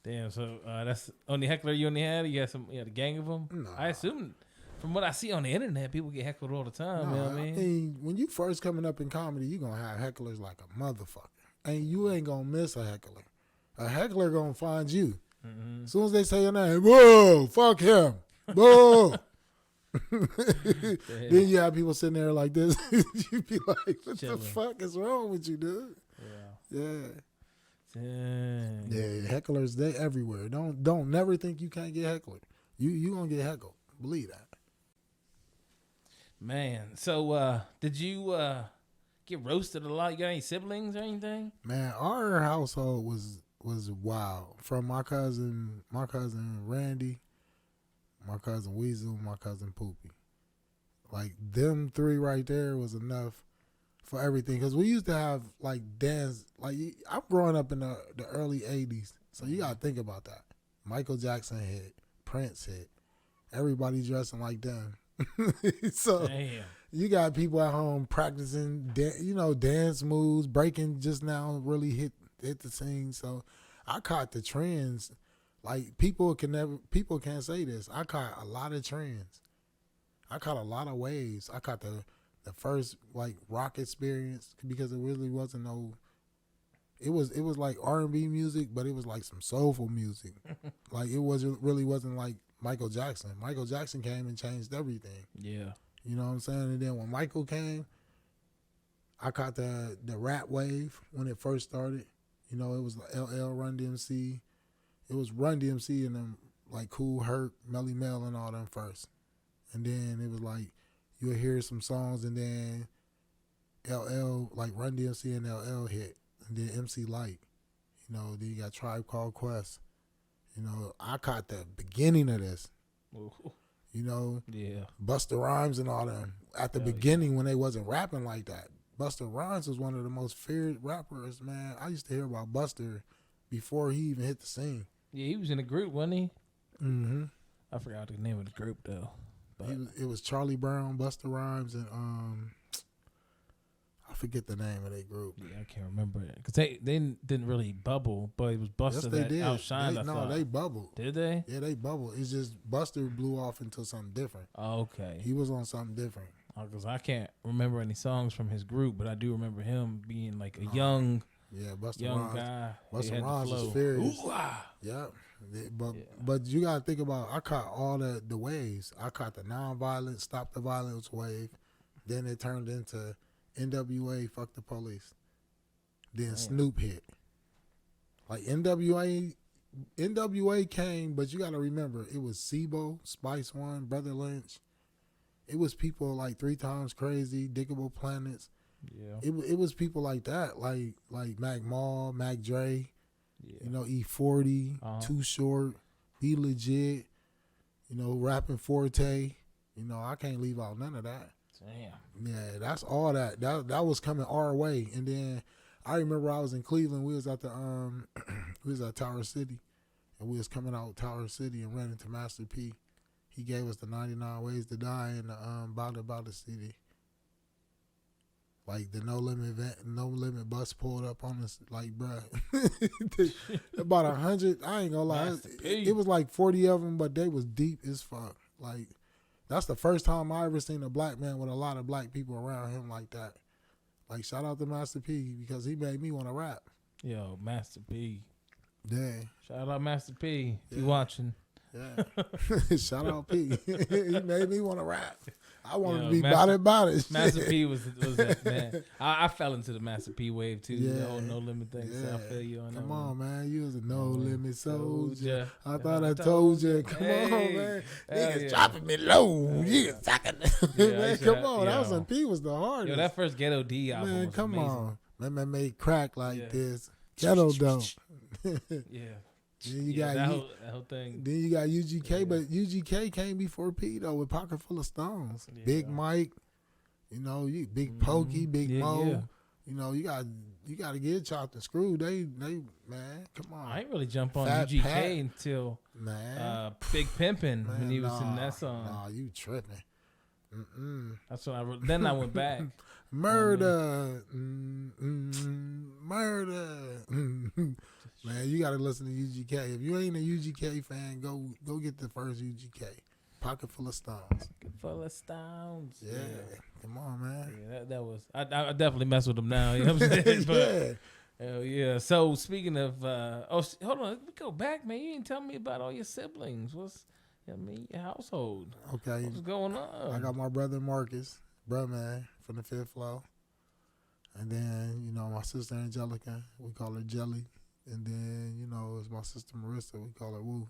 Damn. So that's only heckler you only had. You had a gang of them.
No.
I assume from what I see on the internet, people get heckled all the time. You know what I mean?
I mean, when you first coming up in comedy, you gonna have hecklers like a motherfucker, and you ain't gonna miss a heckler. A heckler gonna find you. As soon as they say your name, whoa, fuck him, whoa. Then you have people sitting there like this. You be like, what the fuck is wrong with you, dude? Yeah.
Dang.
Yeah, hecklers, they everywhere. Don't never think you can't get heckled. You gonna get heckled. Believe that.
Man, so did you get roasted a lot? You got any siblings or anything?
Man, our household was wild. From my cousin Randy, my cousin Weasel, my cousin Poopy. Like them three right there was enough for everything. Cause we used to have like dance. Like I'm growing up in the early '80s, so you gotta think about that. Michael Jackson hit, Prince hit, everybody dressing like them. So damn. You got people at home practicing, dance moves, breaking just now really hit the scene. So I caught the trends. Like people can't say this. I caught a lot of trends. I caught a lot of waves. I caught the first like rock experience because it really wasn't no it was like R&B music, but it was like some soulful music. Like it wasn't like Michael Jackson. Michael Jackson came and changed everything.
Yeah.
You know what I'm saying? And then when Michael came, I caught the rap wave when it first started. You know, it was LL, Run DMC. It was Run DMC and them like Cool Herc, Melly Mel and all them first. And then it was like you'll hear some songs and then LL, like Run DMC and LL hit. And then MC Light. You know, then you got Tribe Called Quest. You know, I caught the beginning of this.
Ooh.
You know,
Yeah.
Busta Rhymes and all them. At the beginning when they wasn't rapping like that. Busta Rhymes was one of the most feared rappers, man. I used to hear about Busta before he even hit the scene.
Yeah, he was in a group, wasn't he?
Mm-hmm.
I forgot the name of the group though. But
It was Charlie Brown, Busta Rhymes, and I forget the name of their group.
yeah, I can't remember it because they didn't really bubble, but it was Busta that outshined.
They bubbled.
Did they?
Yeah, they bubbled. It's just Busta blew off into something different.
Oh, okay.
He was on something different.
Because I can't remember any songs from his group, but I do remember him being like a young
Busta
Rhymes
guy.
Busta
Rhymes was furious. Yeah. But you gotta think about, I caught all the waves. I caught the non-violent, stop the violence wave. Then it turned into NWA, fuck the police. Then
Damn.
Snoop hit. Like NWA came, but you gotta remember it was SIBO, Spice One, Brother Lynch. It was people like 3 Times Crazy, Diggable Planets.
Yeah.
It was people like that, like Mac Mall, Mac Dre,
Yeah.
you know, E40, Too Short, Be Legit, you know, Rapping Forte. You know, I can't leave out none of that.
Damn.
Yeah, that's all that. That was coming our way. And then I remember I was in Cleveland. We was at the we was at Tower City, and we was coming out Tower City and ran into Master P. He gave us the 99 Ways to Die and the About the City. Like the No Limit bus pulled up on us, like, bruh. About 100. I ain't gonna lie. It was like 40 of them, but they was deep as fuck. Like, that's the first time I ever seen a black man with a lot of black people around him like that. Like, shout out to Master P because he made me want to rap.
Yo, Master P.
Dang.
Shout out Master P. If you watching.
Yeah. Shout out P. He made me want to rap. I wanted to be
Master,
about it.
Master P was that man. I fell into the Master P wave too.
Yeah.
The whole No Limit thing.
Yeah.
So I feel you on that.
Come
one.
on, man. You was a No Limit soldier. I thought
Yeah.
I told you. Come on, man. Niggas dropping me low. You sucking. Man, come on. That was when P was the hardest.
Yo, that first Ghetto D album
Man,
was
come
amazing.
on. Man made crack like this. Ghetto dope.
Yeah.
Then you
Yeah,
got
that whole thing.
Then you got UGK, but UGK came before P though with Pocket Full of Stones.
Yeah.
Big Mike, you know, Big Pokey, Big Mo.
Yeah.
You know, you got to get chopped and screwed. They man, come on.
I ain't really jump on
Fat
UGK
Pat.
until
Man,
Big Pimpin' when he was
nah,
in that song.
Nah, you tripping.
That's when then I went back.
Murder, murder. Man, you gotta listen to UGK. If you ain't a UGK fan, go get the first UGK. Pocket Full of Stones.
Full of Stones.
Yeah. Come on, man.
Yeah, that was. I definitely mess with them now. You know what I'm saying? But, hell yeah. So speaking of, hold on, let me go back, man. You didn't tell me about all your siblings. Your household.
Okay.
What's going on?
I got my brother Marcus, man, from the 5th floor. And then, you know, my sister Angelica, we call her Jelly. And then, you know, it's my sister Marissa, we call her Woo.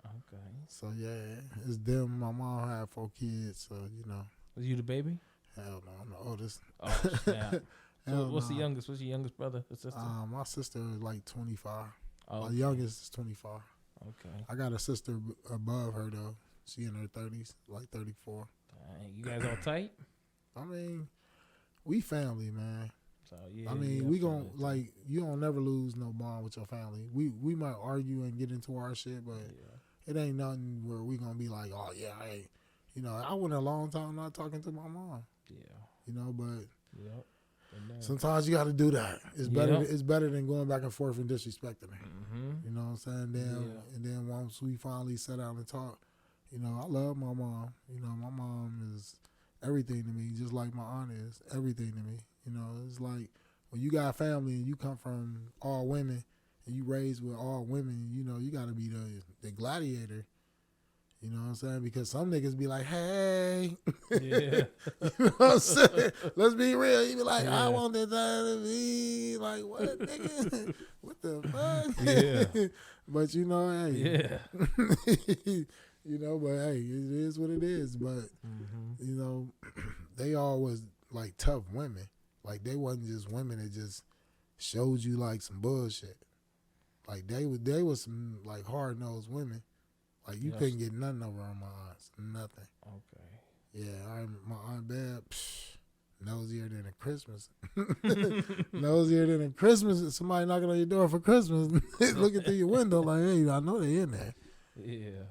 Okay.
So, yeah, it's them. My mom had 4 kids, so, you know.
Was you the baby?
Hell no, I'm the oldest.
Oh, snap. So what's
no.
the youngest? What's your youngest brother or sister?
My sister is like 25.
Oh,
My youngest is 25.
okay.
I got a sister above her, though. She in her 30s, like 34.
Dang, you guys all tight?
I mean, we family, man.
So yeah.
I mean, we gon' like, you don't never lose no bond with your family. We might argue and get into our shit, but it ain't nothing where we gonna be like, oh yeah, hey, you know, I went a long time not talking to my mom. Yeah. You know, but sometimes you got to do that. It's better. It's better than going back and forth and disrespecting her. You know what I'm saying? And then once we finally sat down and talked, you know, I love my mom. You know, my mom is everything to me, just like my aunt is everything to me. You know, it's like when you got a family and you come from all women and you raised with all women, you know, you got to be the gladiator. You know what I'm saying? Because some niggas be like, hey.
Yeah.
You know what I'm saying? Let's be real. You be like,
Yeah.
I want that time to be like, what, nigga? What the fuck?
Yeah.
But, you know, hey.
Yeah.
You know, but, hey, it is what it is. But, you know, they always, like, tough women. Like, they wasn't just women that just showed you, like, some bullshit. Like, they was some, like, hard-nosed women. Like, you couldn't get nothing over on my aunts. Nothing.
Okay.
Yeah, my Aunt Bab, nosier than a Christmas. Nosier than a Christmas. Somebody knocking on your door for Christmas. Looking through your window like, hey, I know they in there.
Yeah.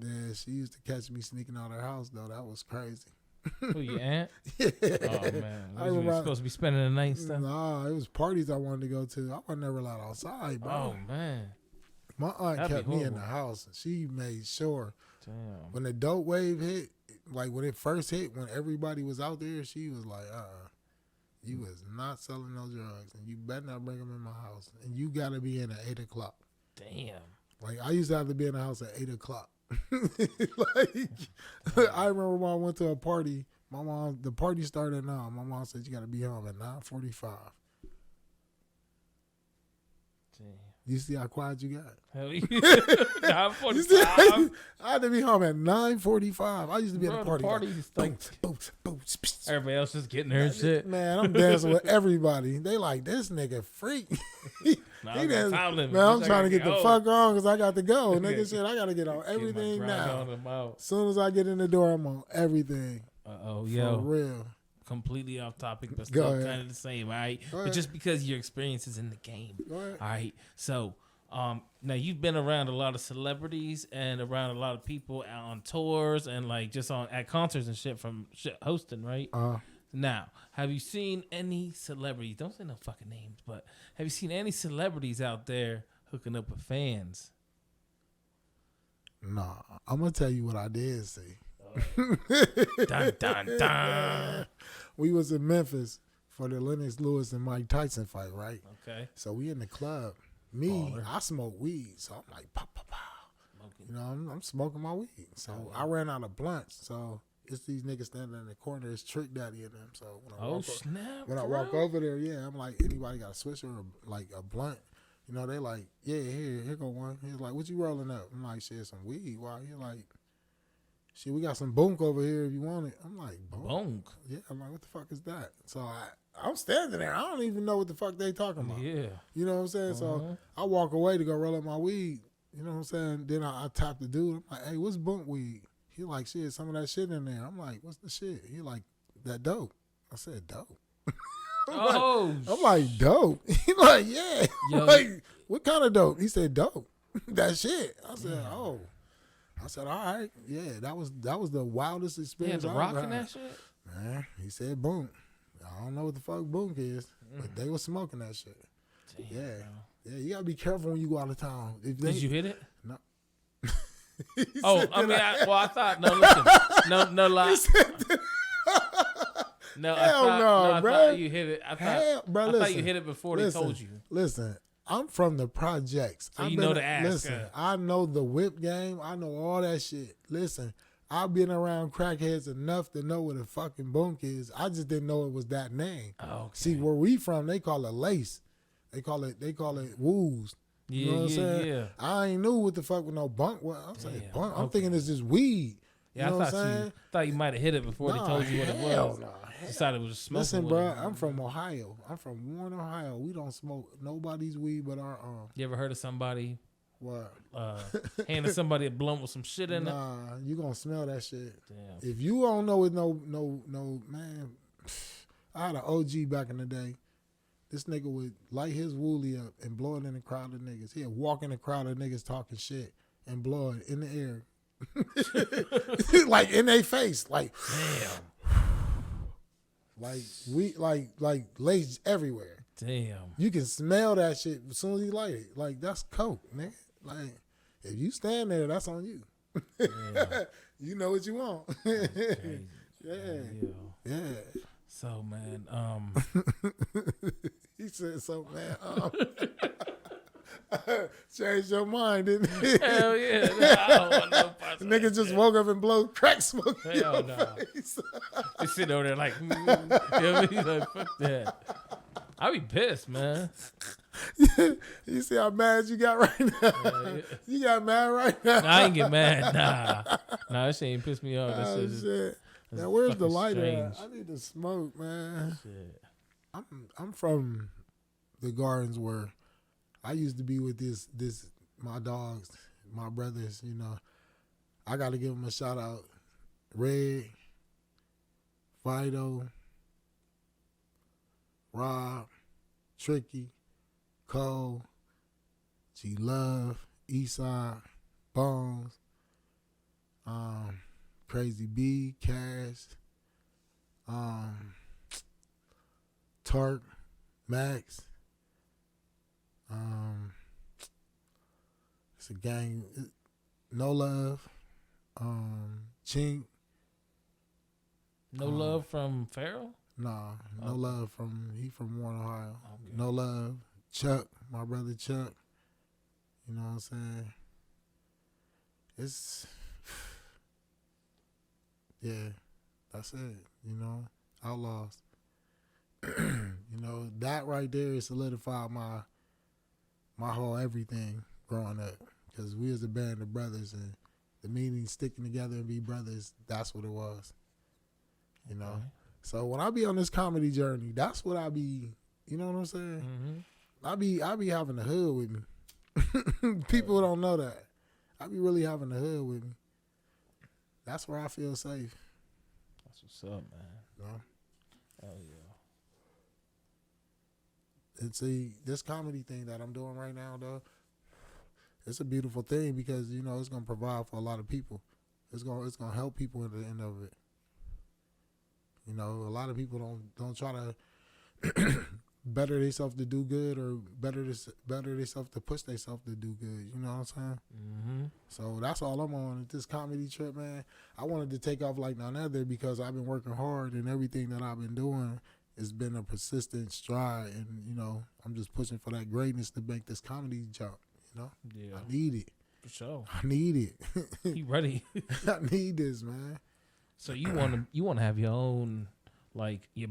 Yeah, she used to catch me sneaking out of her house, though. That was crazy.
Who, your aunt?
Yeah.
Oh, man. Was you supposed to be spending the night and stuff?
Nah, it was parties I wanted to go to. I was never allowed outside, bro.
Oh, man.
My aunt kept me in the house. She made sure.
Damn.
When the dope wave hit, like when it first hit, when everybody was out there, she was like, you was not selling no drugs, and you better not bring them in my house, and you got to be in at 8 o'clock.
Damn.
Like, I used to have to be in the house at 8 o'clock. Like, I remember when I went to a party, the party started at 9. My mom said, you got to be home at 9:45.
Damn.
You see how quiet you got?
Hell yeah. 9:45.
I had to be home at 9:45. I used to be at the party.
Like, everybody else just getting there and shit.
Man, I'm dancing with everybody. They like, this nigga freak.
I'm
trying to get the fuck on because I got to go. Nigga shit, I got to get on everything now. As soon as I get in the door, I'm on everything.
Uh-oh, yo.
For real.
Completely off topic, but still kind of the same, all right? But just because your experience is in the game. All right. So, now you've been around a lot of celebrities and around a lot of people out on tours and like just at concerts and shit from hosting, right? Now, have you seen any celebrities? Don't say no fucking names, but have you seen any celebrities out there hooking up with fans?
Nah, I'm gonna tell you what I did see.
Dun, dun, dun.
We was in Memphis for the Lennox Lewis and Mike Tyson fight, right?
Okay.
So we in the club. I smoke weed, so I'm like, pow, pow, pow. You know, I'm smoking my weed. So I ran out of blunts. So it's these niggas standing in the corner. It's Trick Daddy in them. So when I walk over there, I'm like, anybody got a swisher or like a blunt? You know, they like, yeah, here go one. He's like, what you rolling up? I'm like, shit, some weed. Why? He's like, shit, we got some bunk over here if you want it. I'm like, bunk? Yeah, I'm like, what the fuck is that? So I'm standing there. I don't even know what the fuck they talking about.
Yeah.
You know what I'm saying? So I walk away to go roll up my weed. You know what I'm saying? Then I tap the dude. I'm like, hey, what's bunk weed? He like, shit, some of that shit in there. I'm like, what's the shit? He like, that dope. I said, dope. I'm like, dope? He like, yeah. Like, what kind of dope? He said, dope. That shit. I said, oh. I said, all right, yeah, that was the wildest experience.
Yeah, the rocking that shit?
Man, he said boom. I don't know what the fuck boom is, but they was smoking that shit. Damn, yeah, you gotta be careful when you go out of town.
Did you hit it?
No.
I thought, no, listen, no lie. No, I thought you hit it. I thought you hit it before they told you.
Listen. I'm from the projects.
So you know the ass.
Listen, I know the whip game. I know all that shit. Listen, I've been around crackheads enough to know what a fucking bunk is. I just didn't know it was that name.
Okay.
See, where we from, they call it lace. They call it woos. You know what I'm saying?
Yeah.
I ain't knew what the fuck with no bunk was. I'm saying bunk. I'm thinking it's just weed.
Yeah,
you know what I'm
thought you might have hit it before they told you what it was.
No.
Decided it was smoking.
Listen, bro, I'm from Ohio. I'm from Warren, Ohio. We don't smoke nobody's weed but our own.
You ever heard of somebody
what
handing somebody a blunt with some shit in it?
Nah, you gonna smell that shit.
Damn.
If you don't know it, no, man. I had an OG back in the day. This nigga would light his wooly up and blow it in a crowd of niggas. He'd walk in a crowd of niggas talking shit and blow it in the air. Like in their face. Like
damn.
Like lace everywhere.
Damn.
You can smell that shit as soon as you light it. Like that's coke, nigga. Like if you stand there, that's on you. You know what you want. Yeah.
So man,
He said something, man. Changed your mind, didn't he?
Hell yeah. Nah, I don't want no parts of
Nigga
that
just
shit.
woke up and blow crack smoke in
Hell
your
no.
face.
They sit over there like, you know what I mean? Like, fuck that. I be pissed, man.
You see how mad you got right now?
Yeah.
You got mad right now?
Nah, I ain't get mad. Nah, that shit ain't piss me off. That
Oh,
shit is
shit.
that's
Now, where's the
fucking
lighter at?
strange.
I need to smoke, man.
Shit.
I'm from the gardens where I used to be with this my dogs, my brothers, you know. I got to give them a shout out. Red, Fido, Rob, Tricky, Cole, G Love, Eastside, Bones, Crazy B, Cash, Tark, Max. It's a gang. No Love, Chink.
No love from Farrell?
Nah, No
Okay.
Love he from Warren, Ohio.
Okay.
No Love, Chuck, my brother Chuck. You know what I'm saying? It's yeah, that's it. You know, Outlaws. You know, that right there solidified my whole everything growing up. Because we was a band of brothers, and the meaning sticking together and be brothers, that's what it was. You know?
Okay.
So when I be on this comedy journey, that's what I be, you know what I'm saying?
Mm-hmm.
I be having the hood with me. People don't know that. I be really having the hood with me. That's where I feel safe.
That's what's up, man.
You know?
Hell yeah.
It's this comedy thing that I'm doing right now, though. It's a beautiful thing because you know it's gonna provide for a lot of people. It's gonna help people at the end of it. You know, a lot of people don't try to better themselves to do good or better themselves to push themselves to do good. You know what I'm saying?
Mm-hmm.
So that's all I'm on at this comedy trip, man. I wanted to take off like none other because I've been working hard and everything that I've been doing has been a persistent stride. And, you know, I'm just pushing for that greatness to make this comedy jump, you know?
Yeah.
I need it.
For sure.
I need it.
He ready.
I need this, man.
So you want to have your own, like, your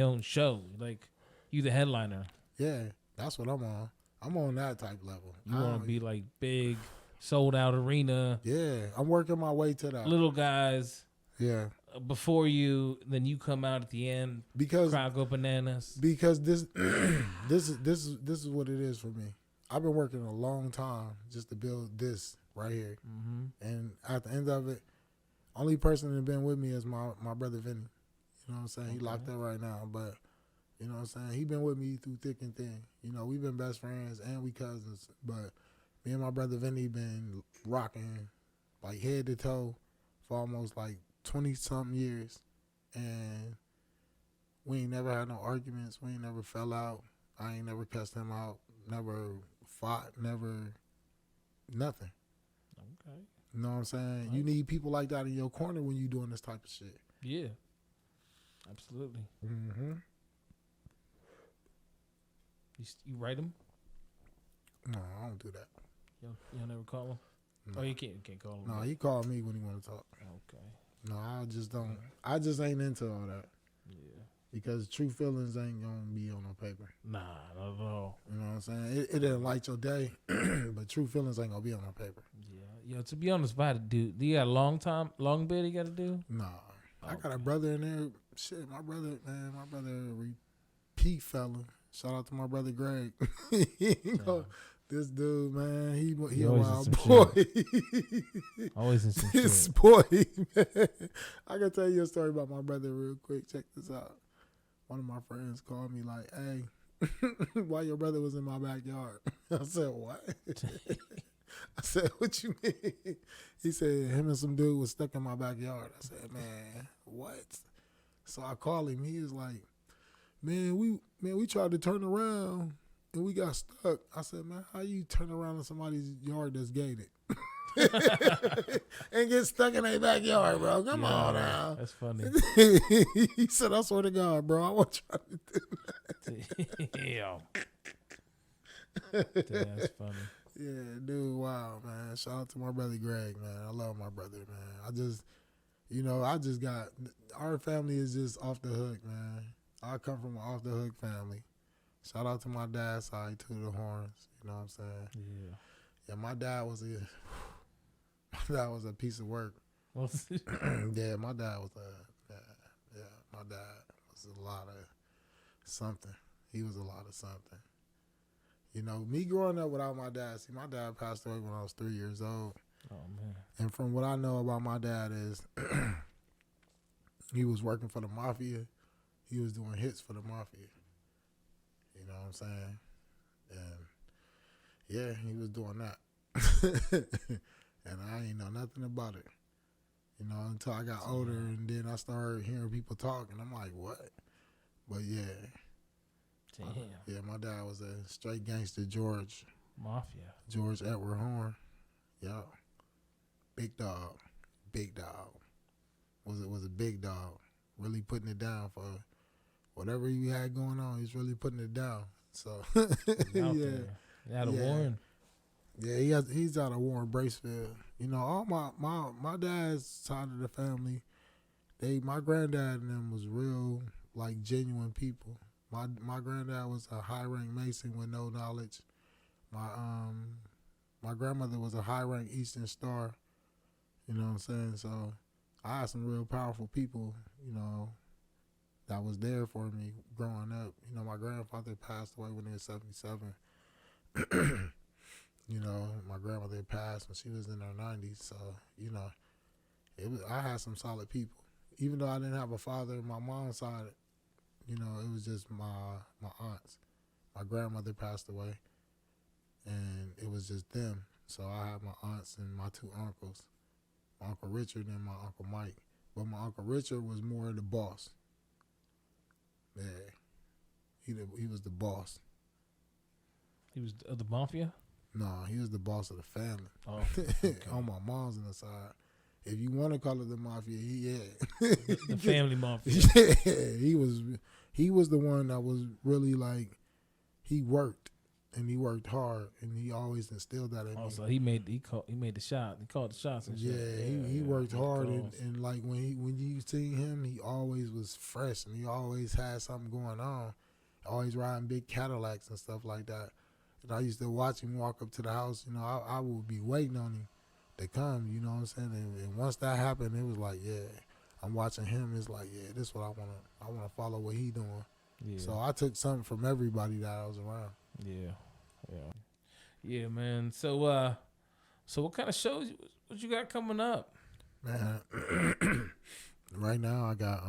own show. Like, you the headliner.
Yeah, that's what I'm on. I'm on that type level.
You want to be like big, sold out arena.
Yeah, I'm working my way to that.
Little guys
Yeah,
before you, then you come out at the end.
because
Crowd go bananas.
this this is what it is for me. I've been working a long time just to build this right here, and at the end of it, only person that been with me is my brother Vinny. You know what I'm saying? He locked up right now, but you know what I'm saying? He been with me through thick and thin. You know, we've been best friends and we cousins, but me and my brother Vinny been rocking like head to toe for almost like 20-something years, and we ain't never had no arguments. We ain't never fell out. I ain't never cussed him out. Never fought. Never nothing.
Okay.
You know what I'm saying? You need people like that in your corner when you doing this type of shit.
Yeah. Absolutely.
Mm-hmm.
You write them?
No, I don't do that.
You never call him?
No.
Oh, you can't call him.
No, he called me when he want to talk.
Okay.
No, I just don't. I just ain't into all that
Yeah.
because true feelings ain't gonna be on no paper.
Nah, not at all.
You know what I'm saying? It'll light your day, but true feelings ain't gonna be on no paper.
Yeah. Yo, to be honest, if I had to do you got a long bid you got to do?
Nah, I got a
Okay.
brother in there. Shit, my brother, repeat fella. Shout out to my brother Greg. You know, this dude, man, he a
always
wild
in some
boy.
Always in some
This
shit.
boy, man. I can tell you a story about my brother real quick. Check this out. One of my friends called me like, hey, why your brother was in my backyard? I said, what? I said, what you mean? He said, him and some dude was stuck in my backyard. I said, man, what? So I called him. He was like, man, we tried to turn around and we got stuck. I said, man, how you turn around in somebody's yard that's gated? And get stuck in their backyard, bro. Come on now.
That's funny.
He said, I swear to God, bro, I won't try to do that.
Damn. That's funny.
Yeah, dude, wow, man. Shout out to my brother Greg, man. I love my brother, man. I just got, our family is just off the hook, man. I come from an off the hook family. Shout out to my dad's side, to the horns. You know what I'm saying?
Yeah.
Yeah, my dad was a piece of work. Yeah, my dad was my dad was a lot of something. He was a lot of something. You know, me growing up without my dad, see, my dad passed away when I was 3 years old.
Oh, man.
And from what I know about my dad is he was working for the mafia. He was doing hits for the mafia. You know what I'm saying? And, yeah, he was doing that. And I ain't know nothing about it. You know, until I got older, and then I started hearing people talk, and I'm like, what? But, yeah.
Damn.
Yeah, my dad was a straight gangster, George Edward Horn. Yeah. Big dog. Was a big dog. Really putting it down for whatever he had going on. He's really putting it down. So yeah.
Out of Warren.
Yeah, he's out of Warren, Bracefield. You know, all my dad's side of the family, my granddad and them was real, like, genuine people. My granddad was a high rank Mason with no knowledge. My grandmother was a high rank Eastern Star. You know what I'm saying? So I had some real powerful people, you know, that was there for me growing up. You know, my grandfather passed away when he was 77. You know, my grandmother passed when she was in her 90s. So, you know, I had some solid people. Even though I didn't have a father, my mom's side, you know, it was just my aunts. My grandmother passed away, and it was just them. So I had my aunts and my two uncles, my Uncle Richard and my Uncle Mike. But my Uncle Richard was more the boss. Yeah, he was the boss.
He was of the mafia?
No, he was the boss of the family.
Oh, okay.
On my mom's on the side. If you want to call it the mafia,
the family mafia.
Yeah, he was the one that was really like, he worked and he worked hard and he always instilled that in me.
So he made the shot. He called the shots and shit.
Yeah, he worked hard and like when you seen him, he always was fresh and he always had something going on. Always riding big Cadillacs and stuff like that. And I used to watch him walk up to the house. You know, I would be waiting on him to come, you know what I'm saying? And once that happened, it was like, yeah, I'm watching him. It's like, yeah, this is what I want to follow what he doing. Yeah. So I took something from everybody that I was around.
Yeah, man. So what kind of shows what you got coming up?
Man, right now I got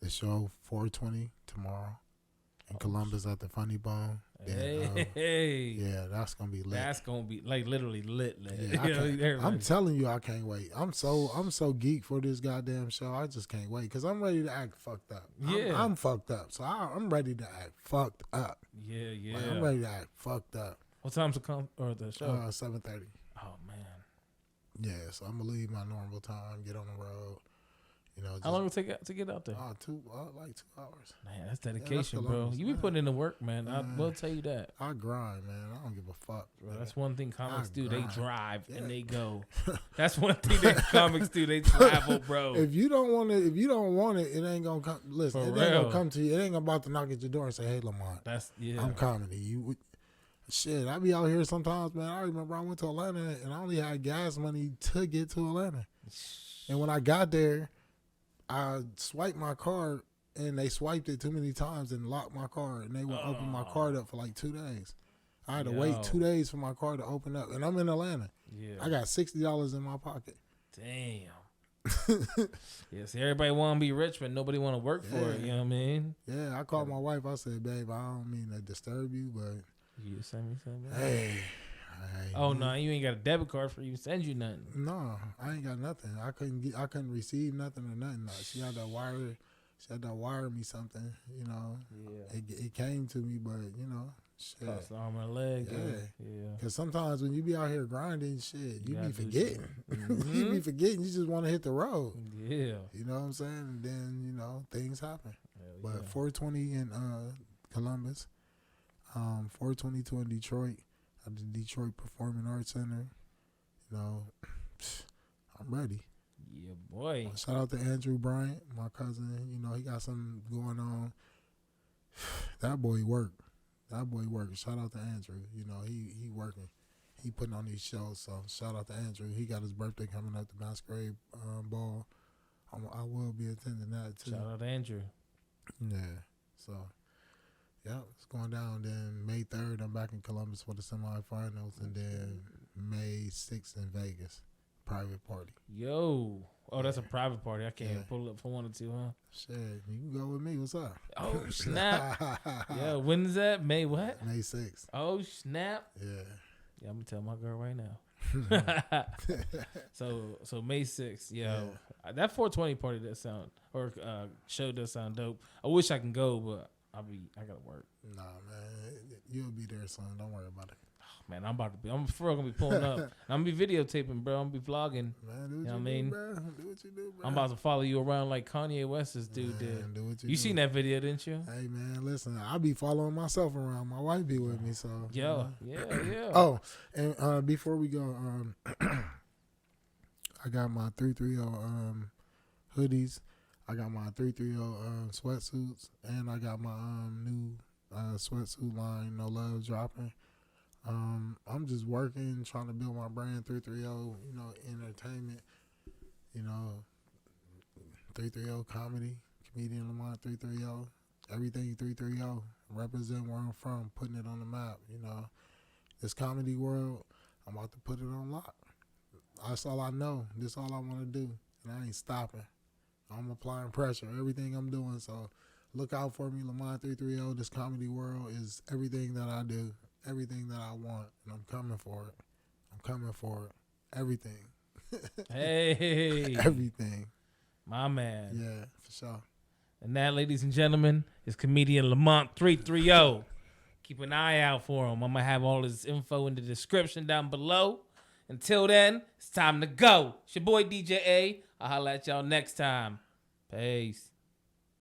the show 420 tomorrow in Columbus at the Funny Bone.
Hey.
Yeah, that's gonna be lit.
That's gonna be like literally lit.
Yeah, I'm telling you, I can't wait. I'm so geek for this goddamn show. I just can't wait because I'm ready to act fucked up.
Yeah,
I'm fucked up, so I'm ready to act fucked up.
Yeah.
Like, I'm ready to act fucked up.
What time's the show?
7:30.
Oh man.
Yeah, so I'm gonna leave my normal time, get on the road. You know,
how long will it take to get out there?
Like 2 hours.
Man, that's dedication, bro. You be putting in the work, man. I will tell you that.
I grind, man. I don't give a fuck.
Bro, that's one thing comics do. They drive and they go. That's one thing that comics do. They travel, bro.
If you don't want it, it ain't gonna come. Listen, it ain't gonna come to you. It ain't about to knock at your door and say, "Hey, Lamont, I'm comedy." Shit, I be out here sometimes, man. I remember I went to Atlanta and I only had gas money to get to Atlanta, and when I got there, I swiped my card and they swiped it too many times and locked my card and they would open my card up for like 2 days. I had to wait 2 days for my card to open up, and I'm in Atlanta. Yeah, I got $60 in my pocket.
Damn. Yeah, see, everybody want to be rich, but nobody want to work for it. You know what I mean?
Yeah, I called my wife. I said, "Babe, I don't mean to disturb you, but
you send me something."
Hey.
No, you ain't got a debit card for you. Send you nothing.
No, I ain't got nothing. I couldn't receive nothing or nothing. She had to wire me something. You know. Yeah. It came to me, but you know, shit.
Cost an arm and a leg. Yeah.
Because sometimes when you be out here grinding, shit, you be forgetting. Mm-hmm. You be forgetting. You just want to hit the road.
Yeah.
You know what I'm saying? And then thing happen.
Hell
But 420 in Columbus, 422 in Detroit at the Detroit Performing Arts Center. You know, I'm ready.
Yeah, boy.
Shout out to Andrew Bryant, my cousin. You know, he got something going on. That boy work. Shout out to Andrew. You know, he working. He putting on these shows. So shout out to Andrew. He got his birthday coming up, the masquerade ball. I will be attending that too.
Shout out to Andrew.
Yeah. So, yeah, it's going down. Then May 3rd, I'm back in Columbus for the semifinals, and then May 6th in Vegas, private party.
Yo. Oh, that's a private party. I can't pull up for 1 or 2, huh?
Shit, you can go with me. What's up?
Oh, snap. Yeah, when is that? May what?
May 6th.
Oh, snap.
Yeah.
Yeah, I'm going to tell my girl right now. So May 6th, that 420 party does sound, or show does sound dope. I wish I can go, but I gotta work.
Nah, man, you'll be there soon. Don't worry about it.
Oh, man, I'm for real gonna be pulling up. I'm gonna be videotaping, bro. I'm gonna be vlogging.
Man, do what
you know
you
what I mean?
do, bro. Do what you do, bro.
I'm about to follow you around like Kanye West's dude did.
Do what you
You
do.
seen that video, didn't you?
Hey, man, listen, I be following myself around. My wife be with me, so.
Yeah.
Oh, and before we go, I got my 330 hoodies. I got my 330 sweatsuits, and I got my new sweatsuit line, No Love, dropping. I'm just working, trying to build my brand, 330, you know, entertainment, you know, 330 comedy, comedian Lamont 330, everything 330, represent where I'm from, putting it on the map, you know. This comedy world, I'm about to put it on lock. That's all I know. This all I want to do, and I ain't stopping. I'm applying pressure, everything I'm doing, so look out for me, Lamont 330. This comedy world is everything that I do, everything that I want, and I'm coming for it. Everything.
Hey.
Everything.
My man.
Yeah, for sure.
And that, ladies and gentlemen, is comedian Lamont330. Keep an eye out for him. I'm going to have all his info in the description down below. Until then, it's time to go. It's your boy DJ A. I'll holla at y'all next time. Peace.